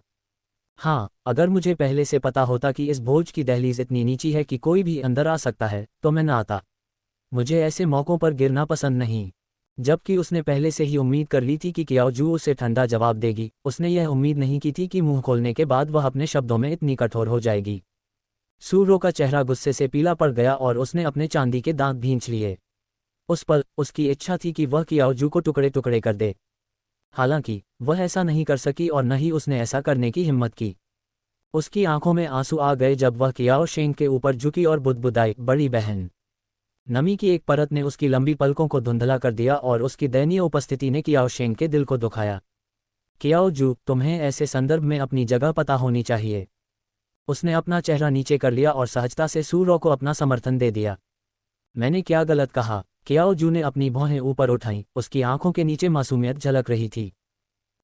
हाँ, अगर मुझे पहले से पता होता कि इस भोज की दहलीज इतनी नीची है कि कोई भी अंदर आ सकता है, तो मैं न आता। मुझे ऐसे मौक़ों पर गिरना पसंद नहीं। जबकि उसने पहले से ही उम्मीद कर ली थी कि कियाओ जू उसे ठंडा जवाब देगी, उसने यह उम्मीद नहीं की थी कि मुंह खोलने के बाद वह अपने शब्दों में इतनी कठोर हो जाएगी। सू रो का चेहरा गुस्से से पीला पड़ गया और उसने अपने चांदी के दांत भींच लिए। उस पल उसकी इच्छा थी कि वह कियाओ जू को टुकड़े टुकड़े कर दे। हालांकि वह ऐसा नहीं कर सकी और न ही उसने ऐसा करने की हिम्मत की। उसकी आंखों में आंसू आ गए जब वह कियाओ शेंग के ऊपर झुकी और बुदबुदाई, बड़ी बहन। नमी की एक परत ने उसकी लंबी पलकों को धुंधला कर दिया और उसकी दयनीय उपस्थिति ने कियाओ शेंग के दिल को दुखाया। कियाओ जू, तुम्हें ऐसे संदर्भ में अपनी जगह पता होनी चाहिए। उसने अपना चेहरा नीचे कर लिया और सहजता से सू रो को अपना समर्थन दे दिया। मैंने क्या गलत कहा? कियाओ जू ने अपनी भौहें ऊपर उठाईं, उसकी आंखों के नीचे मासूमियत झलक रही थी।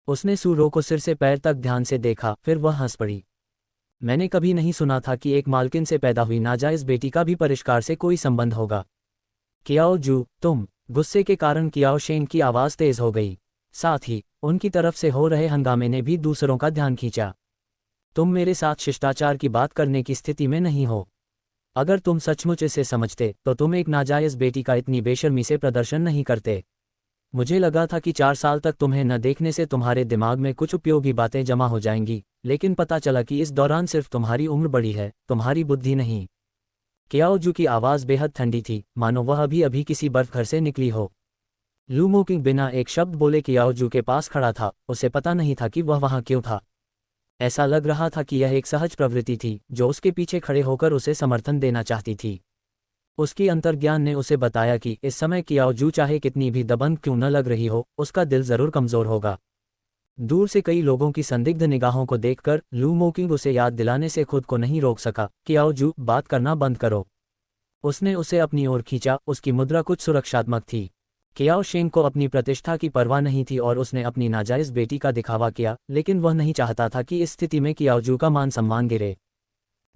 उसने सू रो को सिर से पैर तक ध्यान से देखा, फिर वह हंस पड़ी। मैंने कभी नहीं सुना था कि एक मालकिन से पैदा हुई नाजायज बेटी का भी परिष्कार से कोई संबंध होगा। कियाओ जू, तुम। गुस्से के कारण कियाओ शेंग की आवाज़ तेज हो गई। साथ ही उनकी तरफ से हो रहे हंगामे ने भी दूसरों का ध्यान खींचा। तुम मेरे साथ शिष्टाचार की बात करने की स्थिति में नहीं हो। अगर तुम सचमुच इसे समझते तो तुम एक नाजायज बेटी का इतनी बेशर्मी से प्रदर्शन नहीं करते। मुझे लगा था कि 4 साल तक तुम्हें न देखने से तुम्हारे दिमाग में कुछ उपयोगी बातें जमा हो जाएंगी, लेकिन पता चला कि इस दौरान सिर्फ तुम्हारी उम्र बढ़ी है, तुम्हारी बुद्धि नहीं। कियाओजू की आवाज़ बेहद ठंडी थी, मानो वह अभी अभी किसी बर्फ घर से निकली हो। लू मोकिंग बिना एक शब्द बोले कियाओजू के पास खड़ा था, उसे पता नहीं था कि वह वहाँ क्यों था। ऐसा लग रहा था कि यह एक सहज प्रवृत्ति थी जो उसके पीछे खड़े होकर उसे समर्थन देना चाहती थी। उसकी अंतर्ज्ञान ने उसे बताया कि इस समय कियाओजू चाहे कितनी भी दबंग क्यों न लग रही हो, उसका दिल जरूर कमजोर होगा। दूर से कई लोगों की संदिग्ध निगाहों को देखकर लू मोकिंग उसे याद दिलाने से खुद को नहीं रोक सका, कियाओजू, बात करना बंद करो। उसने उसे अपनी ओर खींचा, उसकी मुद्रा कुछ सुरक्षात्मक थी। कियाओ शेंग को अपनी प्रतिष्ठा की परवाह नहीं थी और उसने अपनी नाजायज बेटी का दिखावा किया, लेकिन वह नहीं चाहता था कि इस स्थिति में कियाओजू का मान सम्मान गिरे।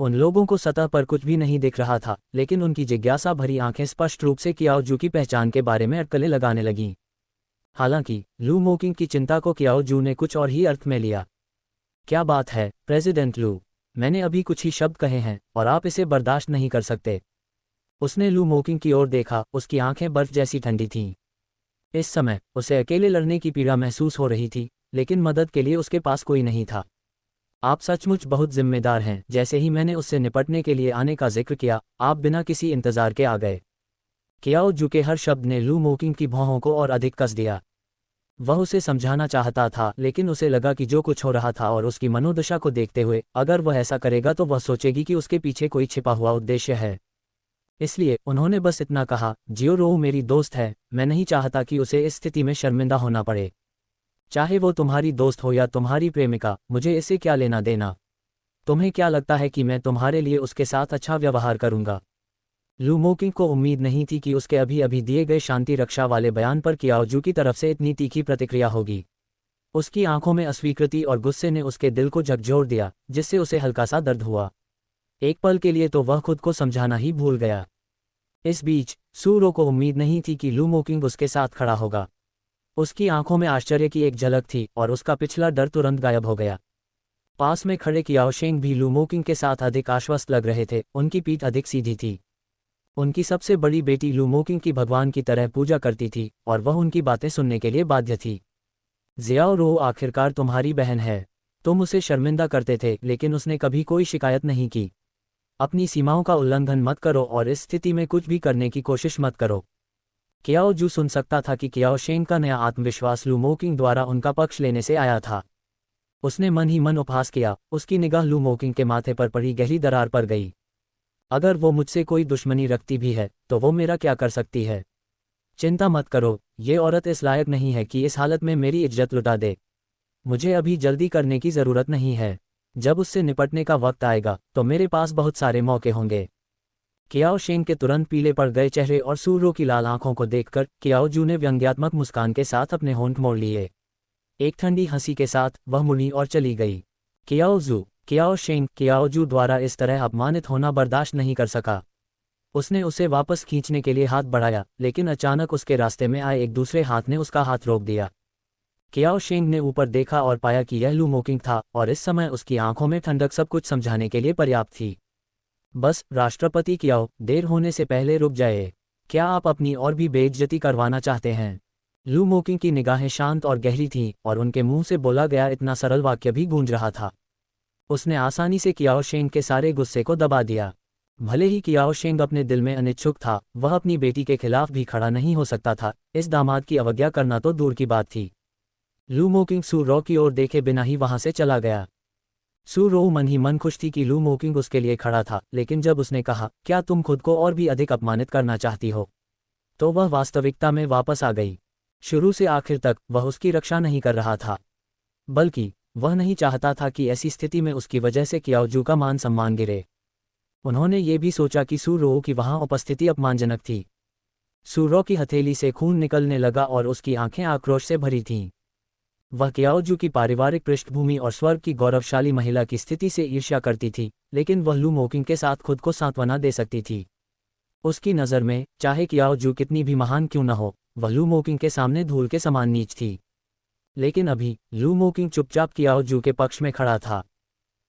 उन लोगों को सतह पर कुछ भी नहीं दिख रहा था, लेकिन उनकी जिज्ञासा भरी आंखें स्पष्ट रूप से कियाओजू की पहचान के बारे में अटकलें लगाने लगीं। हालांकि लू मोकिंग की चिंता को कियाओजू ने कुछ और ही अर्थ में लिया। क्या बात है प्रेसिडेंट लू, मैंने अभी कुछ ही शब्द कहे हैं और आप इसे बर्दाश्त नहीं कर सकते। उसने लू मोकिंग की ओर देखा, उसकी आंखें बर्फ जैसी ठंडी थीं। इस समय उसे अकेले लड़ने की पीड़ा महसूस हो रही थी, लेकिन मदद के लिए उसके पास कोई नहीं था। आप सचमुच बहुत जिम्मेदार हैं। जैसे ही मैंने उससे निपटने के लिए आने का जिक्र किया, आप बिना किसी इंतजार के आ गए। कियाओजू के हर शब्द ने लू मोकिंग की भौहों को और अधिक कस दिया। वह उसे समझाना चाहता था, लेकिन उसे लगा कि जो कुछ हो रहा था और उसकी मनोदशा को देखते हुए अगर वह ऐसा करेगा तो वह सोचेगी कि उसके पीछे कोई छिपा हुआ उद्देश्य है। इसलिए उन्होंने बस इतना कहा, जियो रो मेरी दोस्त है, मैं नहीं चाहता कि उसे इस स्थिति में शर्मिंदा होना पड़े। चाहे वो तुम्हारी दोस्त हो या तुम्हारी प्रेमिका, मुझे इससे क्या लेना देना। तुम्हें क्या लगता है कि मैं तुम्हारे लिए उसके साथ अच्छा व्यवहार करूंगा? लू मोकिंग को उम्मीद नहीं थी कि उसके अभी अभी दिए गए शांति रक्षा वाले बयान पर कियाओजू की तरफ से इतनी तीखी प्रतिक्रिया होगी। उसकी आंखों में अस्वीकृति और गुस्से ने उसके दिल को झकझोर दिया, जिससे उसे हल्का सा दर्द हुआ। एक पल के लिए तो वह खुद को समझाना ही भूल गया। इस बीच सू रो को उम्मीद नहीं थी कि लू मोकिंग उसके साथ खड़ा होगा। उसकी आंखों में आश्चर्य की एक झलक थी और उसका पिछला डर तुरंत गायब हो गया। पास में खड़े कियाओ शेंग भी लू मोकिंग के साथ अधिक आश्वस्त लग रहे थे, उनकी पीठ अधिक सीधी थी। उनकी सबसे बड़ी बेटी लू मोकिंग की भगवान की तरह पूजा करती थी और वह उनकी बातें सुनने के लिए बाध्य थी। जियाओ रो आखिरकार तुम्हारी बहन है। तुम उसे शर्मिंदा करते थे, लेकिन उसने कभी कोई शिकायत नहीं की। अपनी सीमाओं का उल्लंघन मत करो और इस स्थिति में कुछ भी करने की कोशिश मत करो। कियाओजू सुन सकता था कि कियाओ शेंग का नया आत्मविश्वास लू मोकिंग द्वारा उनका पक्ष लेने से आया था। उसने मन ही मन उपहास किया, उसकी निगाह लू मोकिंग के माथे पर पड़ी गहरी दरार पर गई। अगर वो मुझसे कोई दुश्मनी रखती भी है तो वो मेरा क्या कर सकती है? चिंता मत करो, ये औरत इस लायक नहीं है कि इस हालत में मेरी इज्जत लुटा दे। मुझे अभी जल्दी करने की ज़रूरत नहीं है। जब उससे निपटने का वक्त आएगा तो मेरे पास बहुत सारे मौके होंगे। कियाओ शेंग के तुरंत पीले पड़ गए चेहरे और सू रो की लाल आंखों को देखकर कियाओजू ने व्यंग्यात्मक मुस्कान के साथ अपने होंठ मोड़ लिए। एक ठंडी हंसी के साथ वह मुड़ी और चली गई। कियाओ शेंग कियाओजू द्वारा इस तरह अपमानित होना बर्दाश्त नहीं कर सका। उसने उसे वापस खींचने के लिए हाथ बढ़ाया, लेकिन अचानक उसके रास्ते में आए एक दूसरे हाथ ने उसका हाथ रोक दिया। कियाओ शेंग ने ऊपर देखा और पाया कि यह लू मोकिंग था और इस समय उसकी आंखों में ठंडक सब कुछ समझाने के लिए पर्याप्त थी। बस राष्ट्रपति कियाओ, देर होने से पहले रुक जाए। क्या आप अपनी और भी बेइज्जती करवाना चाहते हैं? लू मोकिंग की निगाहें शांत और गहरी थीं और उनके मुंह से बोला गया इतना सरल वाक्य भी गूंज रहा था। उसने आसानी से कियाओ शेंग के सारे गुस्से को दबा दिया। भले ही कियाओ शेंग अपने दिल में अनिच्छुक था, वह अपनी बेटी के खिलाफ भी खड़ा नहीं हो सकता था। इस दामाद की अवज्ञा करना तो दूर की बात थी। लू मोकिंग सू रो की ओर देखे बिना ही वहां से चला गया। सू रो मन ही मन खुश थी कि लू मोकिंग उसके लिए खड़ा था, लेकिन जब उसने कहा, क्या तुम खुद को और भी अधिक अपमानित करना चाहती हो, तो वह वास्तविकता में वापस आ गई। शुरू से आखिर तक वह उसकी रक्षा नहीं कर रहा था, बल्कि वह नहीं चाहता था कि ऐसी स्थिति में उसकी वजह से कियाओजू का मान सम्मान गिरे। उन्होंने ये भी सोचा कि सू रो की वहां उपस्थिति अपमानजनक थी। सू रो की हथेली से खून निकलने लगा और उसकी आंखें आक्रोश से भरी थीं। वह कियाओजू की पारिवारिक पृष्ठभूमि और स्वर्ग की गौरवशाली महिला की स्थिति से ईर्ष्या करती थी, लेकिन वह लू मोकिंग के साथ खुद को सांत्वना दे सकती थी। उसकी नज़र में चाहे कियाओजू कितनी भी महान क्यों न हो, वह लू मोकिंग के सामने धूल के समान नीच थी। लेकिन अभी लू मोकिंग चुपचाप कियाओजू के पक्ष में खड़ा था।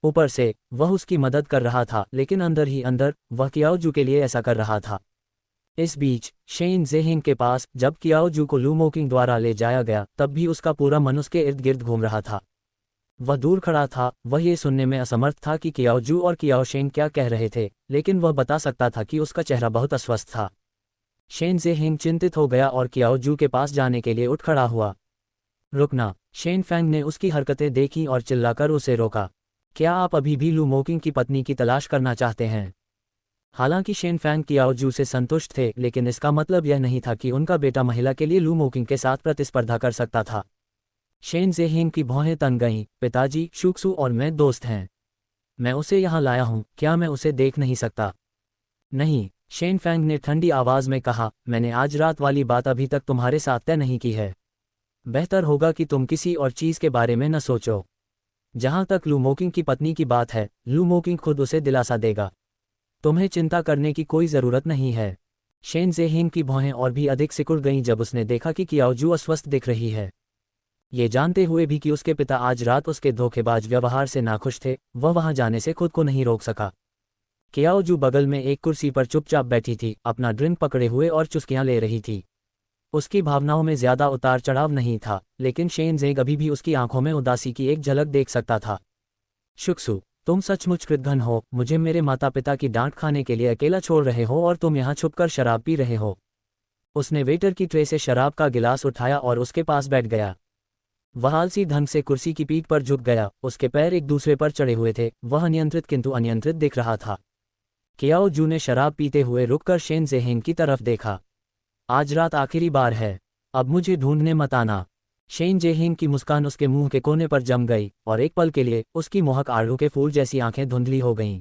ऊपर से वह उसकी मदद कर रहा था, लेकिन अंदर ही अंदर वह कियाओजू के लिए ऐसा कर रहा था। इस बीच शेन ज़ेहिंग के पास जब कियाओ जू को लू मोकिंग द्वारा ले जाया गया तब भी उसका पूरा मन उसके इर्द गिर्द घूम रहा था। वह दूर खड़ा था, वह ये सुनने में असमर्थ था कि कियाओ जू और कियाओ शेन क्या कह रहे थे, लेकिन वह बता सकता था कि उसका चेहरा बहुत अस्वस्थ था। शेन ज़ेहिंग चिंतित हो गया और कियाओ जू के पास जाने के लिए उठ खड़ा हुआ। रुकना! शेन फैंग ने उसकी हरकतें देखीं और चिल्लाकर उसे रोका। क्या आप अभी भी लू मोकिंग की पत्नी की तलाश करना चाहते हैं? हालांकि शेन फैंग कियाओ जू से संतुष्ट थे, लेकिन इसका मतलब यह नहीं था कि उनका बेटा महिला के लिए लू मोकिंग के साथ प्रतिस्पर्धा कर सकता था। शेन ज़ेहिंग की भौहें तन गईं। पिताजी, शुक्सू और मैं दोस्त हैं। मैं उसे यहाँ लाया हूँ, क्या मैं उसे देख नहीं सकता? नहीं, शेन फैंग ने ठंडी आवाज़ में कहा, मैंने आज रात वाली बात अभी तक तुम्हारे साथ तय नहीं की है। बेहतर होगा कि तुम किसी और चीज़ के बारे में न सोचो। जहाँ तक लू मोकिंग की पत्नी की बात है, लू मोकिंग खुद उसे दिलासा देगा। तुम्हें चिंता करने की कोई ज़रूरत नहीं है। शेन ज़ेहिंग की भौहें और भी अधिक सिकुड़ गईं जब उसने देखा कि कियाओ जू अस्वस्थ दिख रही है। ये जानते हुए भी कि उसके पिता आज रात उसके धोखेबाज व्यवहार से नाखुश थे, वह वहां जाने से खुद को नहीं रोक सका। कियाओ जू बगल में एक कुर्सी पर चुपचाप बैठी थी, अपना ड्रिंक पकड़े हुए और चुस्कियां ले रही थी। उसकी भावनाओं में ज्यादा उतार चढ़ाव नहीं था, लेकिन शेन ज़ेंग अभी भी उसकी आंखों में उदासी की एक झलक देख सकता था। शुक्सू, तुम सचमुच कृतघ्न हो। मुझे मेरे माता पिता की डांट खाने के लिए अकेला छोड़ रहे हो और तुम यहाँ छुपकर शराब पी रहे हो। उसने वेटर की ट्रे से शराब का गिलास उठाया और उसके पास बैठ गया। वह आलसी ढंग से कुर्सी की पीठ पर झुक गया, उसके पैर एक दूसरे पर चढ़े हुए थे, वह नियंत्रित किंतु अनियंत्रित दिख रहा था। कियाओ जू ने शराब पीते हुए रुककर शेन ज़ेहिंग की तरफ देखा। आज रात आखिरी बार है, अब मुझे ढूंढने मत आना। शेन ज़ेहिंग की मुस्कान उसके मुंह के कोने पर जम गई और एक पल के लिए उसकी मोहक आड़ू के फूल जैसी आंखें धुंधली हो गईं।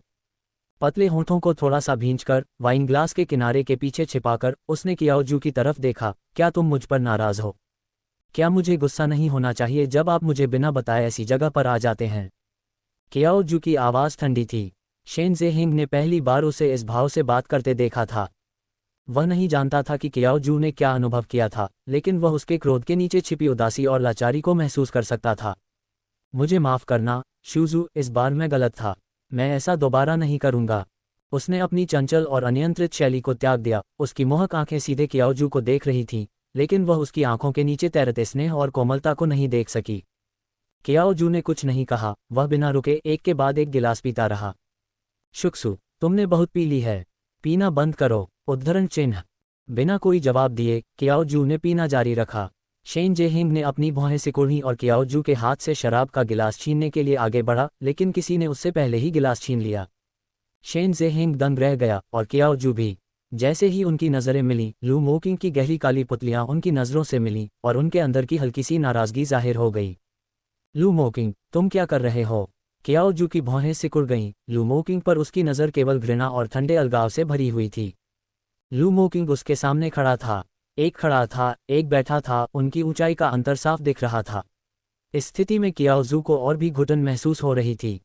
पतले होंठों को थोड़ा सा भींचकर वाइन ग्लास के किनारे के पीछे छिपाकर उसने कियाओ जू की तरफ देखा। क्या तुम मुझ पर नाराज हो? क्या मुझे गुस्सा नहीं होना चाहिए जब आप मुझे बिना बताए ऐसी जगह पर आ जाते हैं? कियाओ जू की आवाज़ ठंडी थी। शेन ज़ेहिंग ने पहली बार उसे इस भाव से बात करते देखा था। वह नहीं जानता था कि कियाओ जू ने क्या अनुभव किया था, लेकिन वह उसके क्रोध के नीचे छिपी उदासी और लाचारी को महसूस कर सकता था। मुझे माफ़ करना शूजू, इस बार मैं गलत था। मैं ऐसा दोबारा नहीं करूँगा। उसने अपनी चंचल और अनियंत्रित शैली को त्याग दिया। उसकी मोहक आंखें सीधे कियाओ जू को देख रही थीं, लेकिन वह उसकी आंखों के नीचे तैरते स्नेह और कोमलता को नहीं देख सकी। कियाओ जू ने कुछ नहीं कहा, वह बिना रुके एक के बाद एक गिलास पीता रहा। शुक्सू, तुमने बहुत पी ली है, पीना बंद करो। उद्धरण चिन्ह। बिना कोई जवाब दिए कियाओ जू ने पीना जारी रखा। शेन ज़ेहिंग ने अपनी भौहें सिकुड़ी और कियाओ जू के हाथ से शराब का गिलास छीनने के लिए आगे बढ़ा, लेकिन किसी ने उससे पहले ही गिलास छीन लिया। शेन ज़ेहिंग दंग रह गया और कियाओ जू भी। जैसे ही उनकी नज़रें मिलीं, लू मोकिंग की गहरी काली पुतलियां उनकी नज़रों से मिलीं और उनके अंदर की हल्की सी नाराज़गी जाहिर हो गई। लू मोकिंग, तुम क्या कर रहे हो? कियाओ जू की भौहें सिकुड़ गईं। लू मोकिंग पर उसकी नज़र केवल घृणा और ठंडे अलगाव से भरी हुई थी। लू मोकिंग उसके सामने खड़ा था, एक बैठा था, उनकी ऊंचाई का अंतर साफ दिख रहा था। इस स्थिति में कियाओ जू को और भी घुटन महसूस हो रही थी।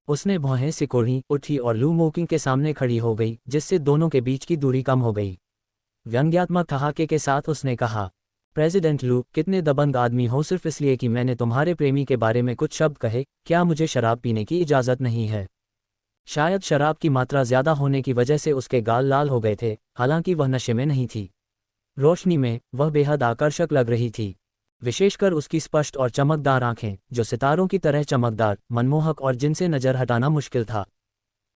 उसने भौहें सिकोड़ी, उठी और लू मोकिंग के सामने खड़ी हो गई, जिससे दोनों के बीच की दूरी कम हो गई। व्यंग्यात्मक ठहाके के साथ उसने कहा, प्रेसिडेंट लू, कितने दबंग आदमी हो। सिर्फ इसलिए कि मैंने तुम्हारे प्रेमी के बारे में कुछ शब्द कहे, क्या मुझे शराब पीने की इजाज़त नहीं है? शायद शराब की मात्रा ज्यादा होने की वजह से उसके गाल लाल हो गए थे, हालांकि वह नशे में नहीं थी। रोशनी में वह बेहद आकर्षक लग रही थी, विशेषकर उसकी स्पष्ट और चमकदार आंखें, जो सितारों की तरह चमकदार, मनमोहक और जिनसे नजर हटाना मुश्किल था।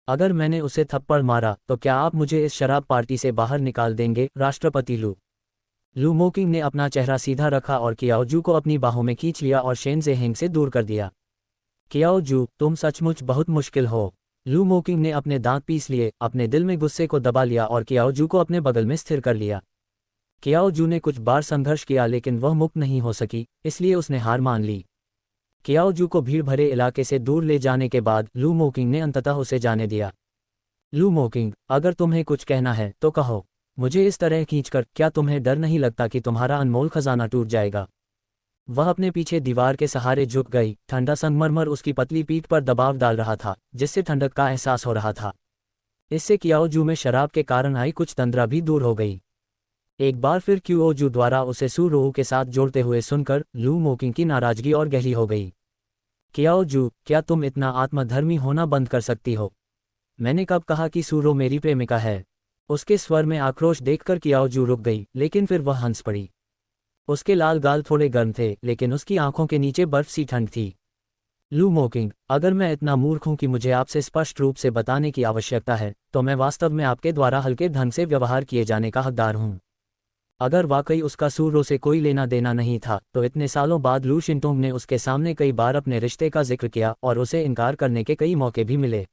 अगर मैंने उसे थप्पड़ मारा तो क्या आप मुझे इस शराब पार्टी से बाहर निकाल देंगे, राष्ट्रपति लू? लू मोकिंग ने अपना चेहरा सीधा रखा और कियाओ जू को अपनी बाहों में खींच लिया और शेन ज़ेहिंग से दूर कर दिया। कियाओ जू, तुम सचमुच बहुत मुश्किल हो। लू मोकिंग ने अपने दांत पीस लिए, अपने दिल में गुस्से को दबा लिया और कियाओ जू को अपने बगल में स्थिर कर लिया। कियाओ जू ने कुछ बार संघर्ष किया, लेकिन वह मुक्त नहीं हो सकी, इसलिए उसने हार मान ली। कियाओ जू को भीड़ भरे इलाके से दूर ले जाने के बाद लू मोकिंग ने अंततः उसे जाने दिया। लू मोकिंग, अगर तुम्हें कुछ कहना है तो कहो। मुझे इस तरह खींचकर क्या तुम्हें डर नहीं लगता कि तुम्हारा अनमोल खजाना टूट जाएगा? वह अपने पीछे दीवार के सहारे झुक गई। ठंडा संगमरमर उसकी पतली पीठ पर दबाव डाल रहा था, जिससे ठंडक का एहसास हो रहा था। इससे कियाओ जू में शराब के कारण आई कुछ तंद्रा भी दूर हो गई। एक बार फिर कियाओ जू द्वारा उसे सू रोहू के साथ जोड़ते हुए सुनकर लू मोकिंग की नाराजगी और गहरी हो गई। कियाओ जू, क्या तुम इतना आत्मधर्मी होना बंद कर सकती हो? मैंने कब कहा कि सू रो मेरी प्रेमिका है? उसके स्वर में आक्रोश देखकर कियाओ जू रुक गई, लेकिन फिर वह हंस पड़ी। उसके लाल गाल थोड़े गर्म थे, लेकिन उसकी आंखों के नीचे बर्फ सी ठंड थी। लू मोकिंग, अगर मैं इतना मूर्ख हूं कि मुझे आपसे स्पष्ट रूप से बताने की आवश्यकता है, तो मैं वास्तव में आपके द्वारा हल्के ढंग से व्यवहार किए जाने का हकदार हूं। अगर वाकई उसका सूरो से कोई लेना देना नहीं था, तो इतने सालों बाद लू शिंटोंग ने उसके सामने कई बार अपने रिश्ते का जिक्र किया और उसे इनकार करने के कई मौके भी मिले।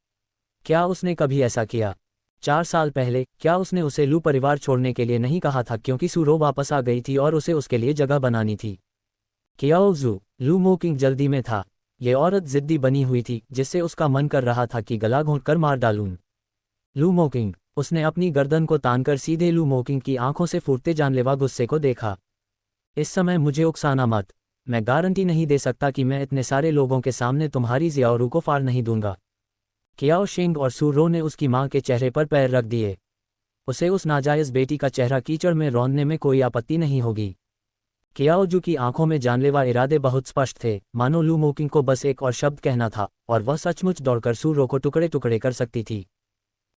क्या उसने कभी ऐसा किया? 4 साल पहले क्या उसने उसे लू परिवार छोड़ने के लिए नहीं कहा था क्योंकि सूरो वापस आ गई थी और उसे उसके लिए जगह बनानी थी? कियाओ जू, लू मोकिंग जल्दी में था। ये औरत जिद्दी बनी हुई थी, जिससे उसका मन कर रहा था कि गला घोंटकर मार डालूं। लू मोकिंग, उसने अपनी गर्दन को तानकर सीधे लू मोकिंग की आंखों से फूटते जानलेवा गुस्से को देखा। इस समय मुझे उकसाना मत। मैं गारंटी नहीं दे सकता कि मैं इतने सारे लोगों के सामने तुम्हारी जियाओरू को फाड़ नहीं दूंगा। कियाओ शिंग और सूरो ने उसकी मां के चेहरे पर पैर रख दिए। उसे उस नाजायज बेटी का चेहरा कीचड़ में रौंदने में कोई आपत्ति नहीं होगी। कियाओ जू की आंखों में जानलेवा इरादे बहुत स्पष्ट थे, मानो लू मोकिंग को बस एक और शब्द कहना था और वह सचमुच दौड़कर सूरो को टुकड़े टुकड़े कर सकती थी।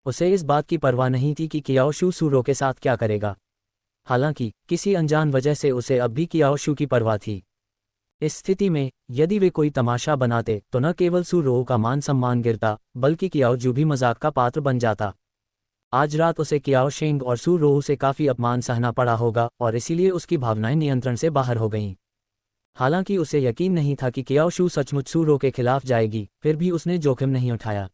उसे इस बात की परवाह नहीं थी कि कियाओ शू सूरो के साथ क्या करेगा। हालांकि किसी अनजान वजह से उसे अब भी कियाओ शू की परवाह थी। इस स्थिति में यदि वे कोई तमाशा बनाते तो न केवल सूरो का मान सम्मान गिरता, बल्कि कियाओ जू भी मजाक का पात्र बन जाता। आज रात उसे कियाओ शेंग और सूरो से काफी अपमान सहना पड़ा होगा और इसीलिए उसकी भावनाएं नियंत्रण से बाहर हो गईं। हालांकि उसे यकीन नहीं था कि कियाओ शू सचमुच सूरो के खिलाफ जाएगी, फिर भी उसने जोखिम नहीं उठाया।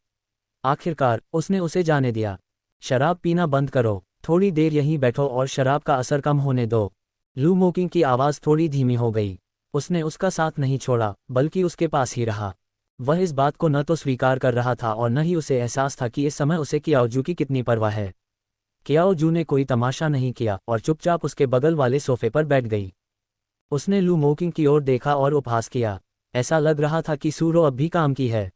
आखिरकार उसने उसे जाने दिया। शराब पीना बंद करो, थोड़ी देर यहीं बैठो और शराब का असर कम होने दो। लू मोकिंग की आवाज़ थोड़ी धीमी हो गई। उसने उसका साथ नहीं छोड़ा, बल्कि उसके पास ही रहा। वह इस बात को न तो स्वीकार कर रहा था और न ही उसे एहसास था कि इस समय उसे कियाओ जू की कितनी परवाह है। कियाओ जू ने कोई तमाशा नहीं किया और चुपचाप उसके बगल वाले सोफे पर बैठ गई। उसने लू मोकिंग की ओर देखा और उपहास किया। ऐसा लग रहा था कि सूरो अब भी काम की है।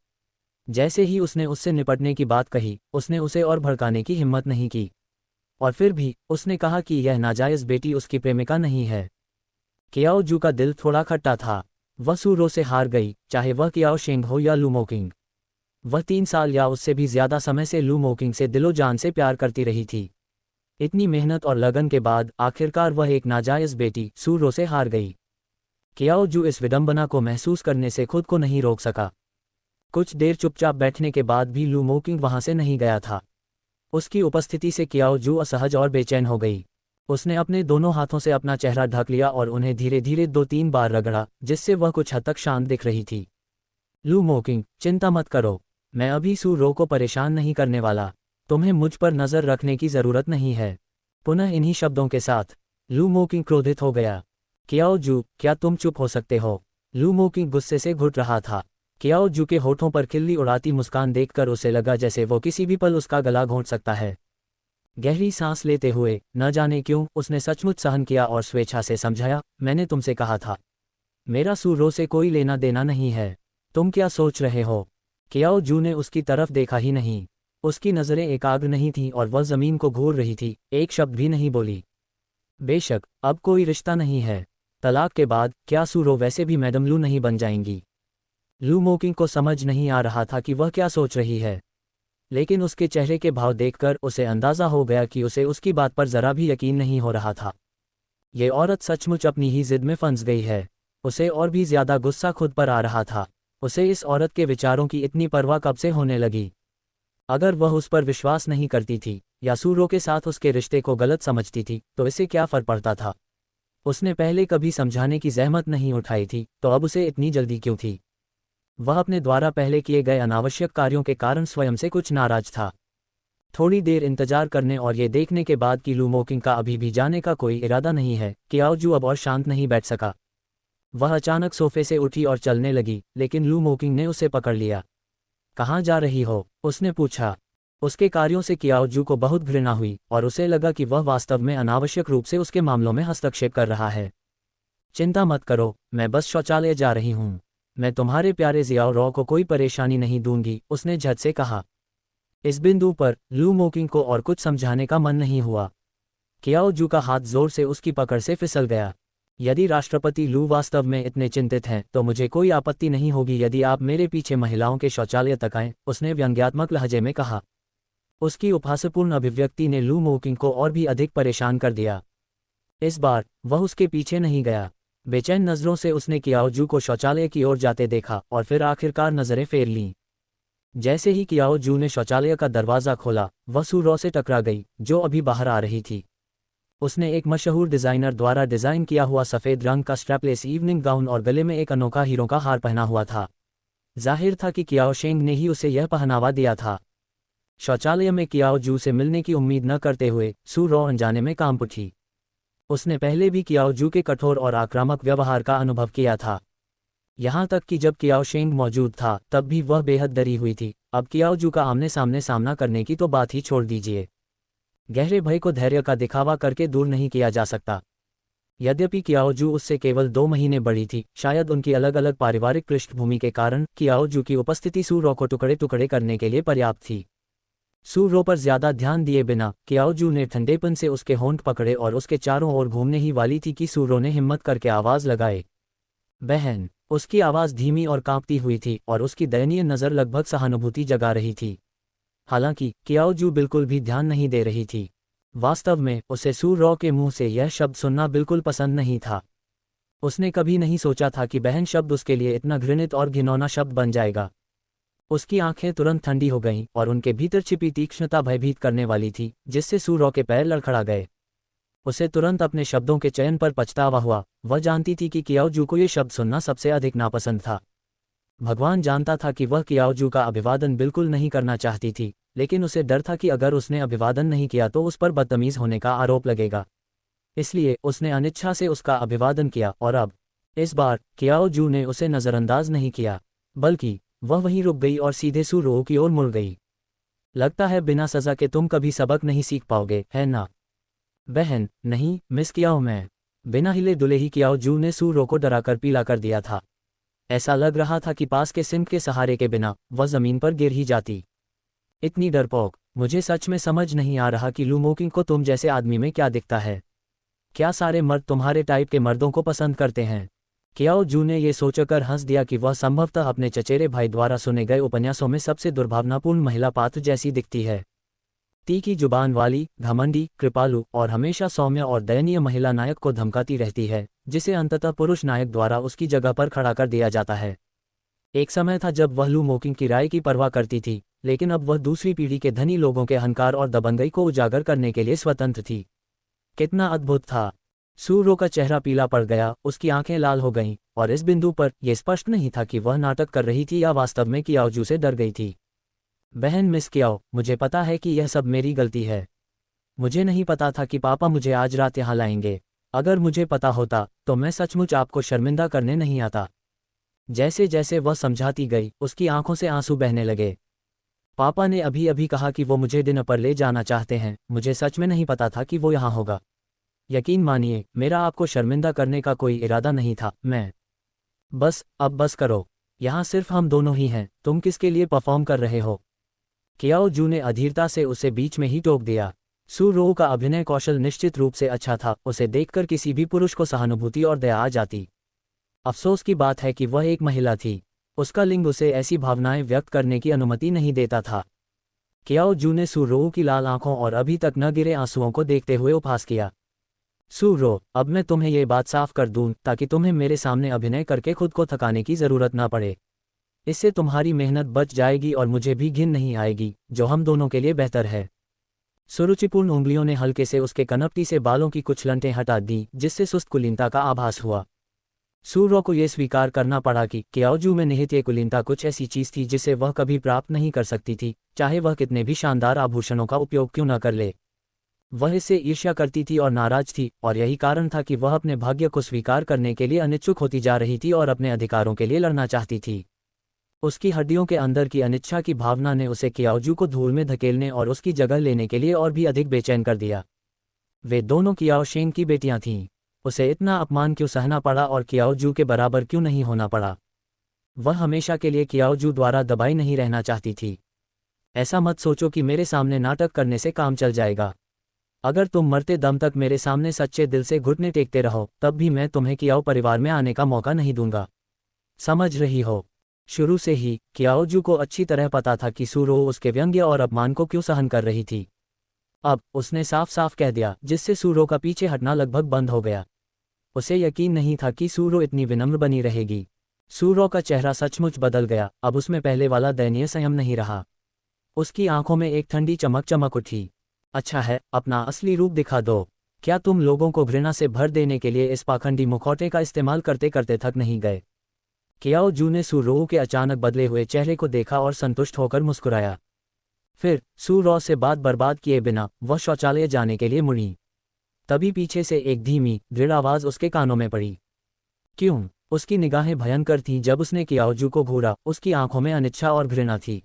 जैसे ही उसने उससे निपटने की बात कही, उसने उसे और भड़काने की हिम्मत नहीं की। और फिर भी उसने कहा कि यह नाजायज बेटी उसकी प्रेमिका नहीं है। कियाओ जू का दिल थोड़ा खट्टा था। वह सूरो से हार गई, चाहे वह कियाओ शेंग हो या लू मोकिंग। वह 3 साल या उससे भी ज्यादा समय से लू मोकिंग से दिलो जान से प्यार करती रही थी। इतनी मेहनत और लगन के बाद आखिरकार वह एक नाजायज बेटी सूरो से हार गई। कियाओ जू इस विडंबना को महसूस करने से खुद को नहीं रोक सका। कुछ देर चुपचाप बैठने के बाद भी लू मोकिंग वहां से नहीं गया था। उसकी उपस्थिति से कियाओ जू असहज और बेचैन हो गई। उसने अपने दोनों हाथों से अपना चेहरा ढक लिया और उन्हें धीरे धीरे 2-3 बार रगड़ा, जिससे वह कुछ हद तक शांत दिख रही थी। लू मोकिंग, चिंता मत करो, मैं अभी सूरो को परेशान नहीं करने वाला। तुम्हें मुझ पर नजर रखने की जरूरत नहीं है। पुनः इन्हीं शब्दों के साथ लू मोकिंग क्रोधित हो गया। कियाओ जू, क्या तुम चुप हो सकते हो? लू मोकिंग गुस्से से घुट रहा था। कियाओ जू के होठों पर खिल्ली उड़ाती मुस्कान देखकर उसे लगा जैसे वो किसी भी पल उसका गला घोंट सकता है। गहरी सांस लेते हुए, न जाने क्यों, उसने सचमुच सहन किया और स्वेच्छा से समझाया, मैंने तुमसे कहा था, मेरा सूरो से कोई लेना देना नहीं है। तुम क्या सोच रहे हो? कियाओ जू ने उसकी तरफ देखा ही नहीं। उसकी नज़रें एकाग्र नहीं थीं और वह जमीन को घूर रही थी, एक शब्द भी नहीं बोली। बेशक अब कोई रिश्ता नहीं है। तलाक के बाद क्या सूरो वैसे भी मैडम लू नहीं बन जाएंगी? लू मोकिंग को समझ नहीं आ रहा था कि वह क्या सोच रही है, लेकिन उसके चेहरे के भाव देखकर उसे अंदाजा हो गया कि उसे उसकी बात पर जरा भी यकीन नहीं हो रहा था। ये औरत सचमुच अपनी ही जिद में फंस गई है। उसे और भी ज्यादा गुस्सा खुद पर आ रहा था। उसे इस औरत के विचारों की इतनी परवाह कब से होने लगी? अगर वह उस पर विश्वास नहीं करती थी या सूरो के साथ उसके रिश्ते को गलत समझती थी, तो इसे क्या फर्क पड़ता था? उसने पहले कभी समझाने की जहमत नहीं उठाई थी, तो अब उसे इतनी जल्दी क्यों थी? वह अपने द्वारा पहले किए गए अनावश्यक कार्यों के कारण स्वयं से कुछ नाराज था। थोड़ी देर इंतजार करने और ये देखने के बाद कि लू मोकिंग का अभी भी जाने का कोई इरादा नहीं है, कियाओ जू अब और शांत नहीं बैठ सका। वह अचानक सोफे से उठी और चलने लगी, लेकिन लू मोकिंग ने उसे पकड़ लिया। कहाँ जा रही हो? उसने पूछा। उसके कार्यों से कियाओ जू को बहुत घृणा हुई और उसे लगा कि वह वास्तव में अनावश्यक रूप से उसके मामलों में हस्तक्षेप कर रहा है। चिंता मत करो, मैं बस शौचालय जा रही हूँ। मैं तुम्हारे प्यारे जियाओ रॉ को कोई परेशानी नहीं दूंगी, उसने झट से कहा। इस बिंदु पर लू मोकिंग को और कुछ समझाने का मन नहीं हुआ। कियाओ जू का हाथ जोर से उसकी पकड़ से फिसल गया। यदि राष्ट्रपति लू वास्तव में इतने चिंतित हैं, तो मुझे कोई आपत्ति नहीं होगी यदि आप मेरे पीछे महिलाओं के शौचालय तक आएं, उसने व्यंग्यात्मक लहजे में कहा। उसकी उपहासपूर्ण अभिव्यक्ति ने लू मोकिंग को और भी अधिक परेशान कर दिया। इस बार वह उसके पीछे नहीं गया। बेचैन नज़रों से उसने कियाओजू को शौचालय की ओर जाते देखा और फिर आखिरकार नज़रें फेर लीं। जैसे ही कियाओजू ने शौचालय का दरवाज़ा खोला, वह सू रॉ से टकरा गई, जो अभी बाहर आ रही थी। उसने एक मशहूर डिज़ाइनर द्वारा डिज़ाइन किया हुआ सफ़ेद रंग का स्ट्रैपलेस इवनिंग गाउन और गले में एक अनोखा हीरों का हार पहना हुआ था। जाहिर था कि कियाओशेंग ने ही उसे यह पहनावा दिया था। शौचालय में कियाओजू से मिलने की उम्मीद न करते हुए सू रॉ अनजाने में कांप उठी। उसने पहले भी कियाओजू के कठोर और आक्रामक व्यवहार का अनुभव किया था। यहाँ तक कि जब कियाओशेंग मौजूद था तब भी वह बेहद डरी हुई थी। अब कियाओजू का आमने सामने सामना करने की तो बात ही छोड़ दीजिए। गहरे भय को धैर्य का दिखावा करके दूर नहीं किया जा सकता। यद्यपि कियाओजू उससे केवल 2 महीने बड़ी थी, शायद उनकी अलग अलग पारिवारिक पृष्ठभूमि के कारण कियाओजू की उपस्थिति सू रॉ को टुकड़े टुकड़े करने के लिए पर्याप्त थी। सू रॉ पर ज्यादा ध्यान दिए बिना कियाओजू ने ठंडेपन से उसके होंठ पकड़े और उसके चारों ओर घूमने ही वाली थी कि सू रॉ ने हिम्मत करके आवाज लगाए, बहन। उसकी आवाज धीमी और कांपती हुई थी और उसकी दयनीय नज़र लगभग सहानुभूति जगा रही थी। हालांकि कियाओजू बिल्कुल भी ध्यान नहीं दे रही थी। वास्तव में उसे सू रॉ के मुंह से यह शब्द सुनना बिल्कुल पसंद नहीं था। उसने कभी नहीं सोचा था कि बहन शब्द उसके लिए इतना घृणित और घिनौना शब्द बन जाएगा। उसकी आंखें तुरंत ठंडी हो गईं और उनके भीतर छिपी तीक्ष्णता भयभीत करने वाली थी, जिससे सू रॉ के पैर लड़खड़ा गए। उसे तुरंत अपने शब्दों के चयन पर पछतावा हुआ। वह जानती थी कि कियाओजू को ये शब्द सुनना सबसे अधिक नापसंद था। भगवान जानता था कि वह कियाओजू का अभिवादन बिल्कुल नहीं करना चाहती थी, लेकिन उसे डर था कि अगर उसने अभिवादन नहीं किया तो उस पर बदतमीज होने का आरोप लगेगा। इसलिए उसने अनिच्छा से उसका अभिवादन किया और अब इस बार कियाओजू ने उसे नज़रअंदाज नहीं किया, बल्कि वह वहीं रुक गई और सीधे सू रॉ की ओर मुड़ गई। लगता है बिना सज़ा के तुम कभी सबक नहीं सीख पाओगे, है ना? बहन, नहीं मिस कियाओ, मैं। बिना हिले डुले ही कियाओजू ने सू रॉ को डराकर पीला कर दिया था। ऐसा लग रहा था कि पास के सिंक के सहारे के बिना वह जमीन पर गिर ही जाती। इतनी डरपोक, मुझे सच में समझ नहीं आ रहा कि लू मोकिंग को तुम जैसे आदमी में क्या दिखता है। क्या सारे मर्द तुम्हारे टाइप के मर्दों को पसंद करते हैं? कियाओजू ने ये सोचकर हंस दिया कि वह संभवतः अपने चचेरे भाई द्वारा सुने गए उपन्यासों में सबसे दुर्भावनापूर्ण महिला पात्र जैसी दिखती है। तीखी जुबान वाली, घमंडी, कृपालु और हमेशा सौम्य और दयनीय महिला नायक को धमकाती रहती है, जिसे अंततः पुरुष नायक द्वारा उसकी जगह पर खड़ा कर दिया जाता है। एक समय था जब वह लू मोकिंग की राय की परवाह करती थी, लेकिन अब वह दूसरी पीढ़ी के धनी लोगों के अहंकार और दबंगई को उजागर करने के लिए स्वतंत्र थी। कितना अद्भुत था! सू रॉ का चेहरा पीला पड़ गया, उसकी आंखें लाल हो गईं, और इस बिंदु पर यह स्पष्ट नहीं था कि वह नाटक कर रही थी या वास्तव में कियाओजू से डर गई थी। बहन मिस कियाओ, मुझे पता है कि यह सब मेरी गलती है। मुझे नहीं पता था कि पापा मुझे आज रात यहाँ लाएंगे। अगर मुझे पता होता तो मैं सचमुच आपको शर्मिंदा करने नहीं आता। जैसे जैसे वह समझाती गई, उसकी आंखों से आंसू बहने लगे। पापा ने अभी अभी कहा कि वो मुझे डिनर पर ले जाना चाहते हैं। मुझे सच में नहीं पता था कि वो यहाँ होगा। यकीन मानिए, मेरा आपको शर्मिंदा करने का कोई इरादा नहीं था। मैं अब बस करो। यहाँ सिर्फ हम दोनों ही हैं। तुम किसके लिए परफॉर्म कर रहे हो? कियाओजू ने अधीरता से उसे बीच में ही टोक दिया। सू रॉ का अभिनय कौशल निश्चित रूप से अच्छा था। उसे देखकर किसी भी पुरुष को सहानुभूति और दया आ जाती। अफसोस की बात है कि वह एक महिला थी। उसका लिंग उसे ऐसी भावनाएं व्यक्त करने की अनुमति नहीं देता था। कियाओजू ने सू रॉ की लाल आंखों और अभी तक न गिरे आंसुओं को देखते हुए उपहास किया। सू रॉ, अब मैं तुम्हें ये बात साफ कर दूं ताकि तुम्हें मेरे सामने अभिनय करके खुद को थकाने की ज़रूरत ना पड़े। इससे तुम्हारी मेहनत बच जाएगी और मुझे भी घिन नहीं आएगी, जो हम दोनों के लिए बेहतर है। सुरुचिपूर्ण उंगलियों ने हल्के से उसके कनपटी से बालों की कुछ लंटें हटा दी, जिससे सुस्त कुलीनता का आभास हुआ। सू रॉ को यह स्वीकार करना पड़ा कि कियाओजू में निहित ये कुलीनता कुछ ऐसी चीज थी जिसे वह कभी प्राप्त नहीं कर सकती थी, चाहे वह कितने भी शानदार आभूषणों का उपयोग क्यों न कर ले। वह इससे ईर्ष्या करती थी और नाराज थी, और यही कारण था कि वह अपने भाग्य को स्वीकार करने के लिए अनिच्छुक होती जा रही थी और अपने अधिकारों के लिए लड़ना चाहती थी। उसकी हड्डियों के अंदर की अनिच्छा की भावना ने उसे कियाओजू को धूल में धकेलने और उसकी जगह लेने के लिए और भी अधिक बेचैन कर दिया। वे दोनों कियाओशेंग की बेटियां थीं। उसे इतना अपमान क्यों सहना पड़ा और कियाओजू के बराबर क्यों नहीं होना पड़ा? वह हमेशा के लिए कियाओजू द्वारा दबाई नहीं रहना चाहती थी। ऐसा मत सोचो कि मेरे सामने नाटक करने से काम चल जाएगा। अगर तुम मरते दम तक मेरे सामने सच्चे दिल से घुटने टेकते रहो, तब भी मैं तुम्हें कियाओ परिवार में आने का मौका नहीं दूंगा। समझ रही हो? शुरू से ही कियाओजू को अच्छी तरह पता था कि सू रो उसके व्यंग्य और अपमान को क्यों सहन कर रही थी। अब उसने साफ साफ कह दिया, जिससे सू रो का पीछे हटना लगभग बंद हो गया। उसे यकीन नहीं था कि सू रो इतनी विनम्र बनी रहेगी। सू रो का चेहरा सचमुच बदल गया, अब उसमें पहले वाला दयनीय संयम नहीं रहा। उसकी आंखों में एक ठंडी चमक चमक उठी। अच्छा है, अपना असली रूप दिखा दो। क्या तुम लोगों को घृणा से भर देने के लिए इस पाखंडी मुखौटे का इस्तेमाल करते करते थक नहीं गए? कियाओजू ने सू रो के अचानक बदले हुए चेहरे को देखा और संतुष्ट होकर मुस्कुराया। फिर सू रो से बात बर्बाद किए बिना वह शौचालय जाने के लिए मुड़ी। तभी पीछे से एक धीमी दृढ़ आवाज उसके कानों में पड़ी। क्यों? उसकी निगाहें भयंकर थीं जब उसने कियाओजू को घूरा। उसकी आंखों में अनिच्छा और घृणा थी।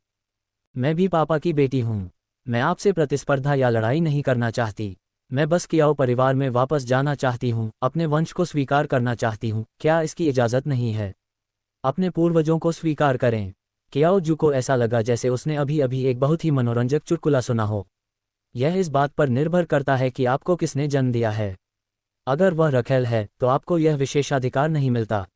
मैं भी पापा की बेटी हूँ। मैं आपसे प्रतिस्पर्धा या लड़ाई नहीं करना चाहती। मैं बस कियाओ परिवार में वापस जाना चाहती हूँ, अपने वंश को स्वीकार करना चाहती हूँ। क्या इसकी इजाज़त नहीं है? अपने पूर्वजों को स्वीकार करें। कियाओजू को ऐसा लगा जैसे उसने अभी अभी एक बहुत ही मनोरंजक चुटकुला सुना हो। यह इस बात पर निर्भर करता है कि आपको किसने जन्म दिया है। अगर वह रखेल है तो आपको यह विशेषाधिकार नहीं मिलता।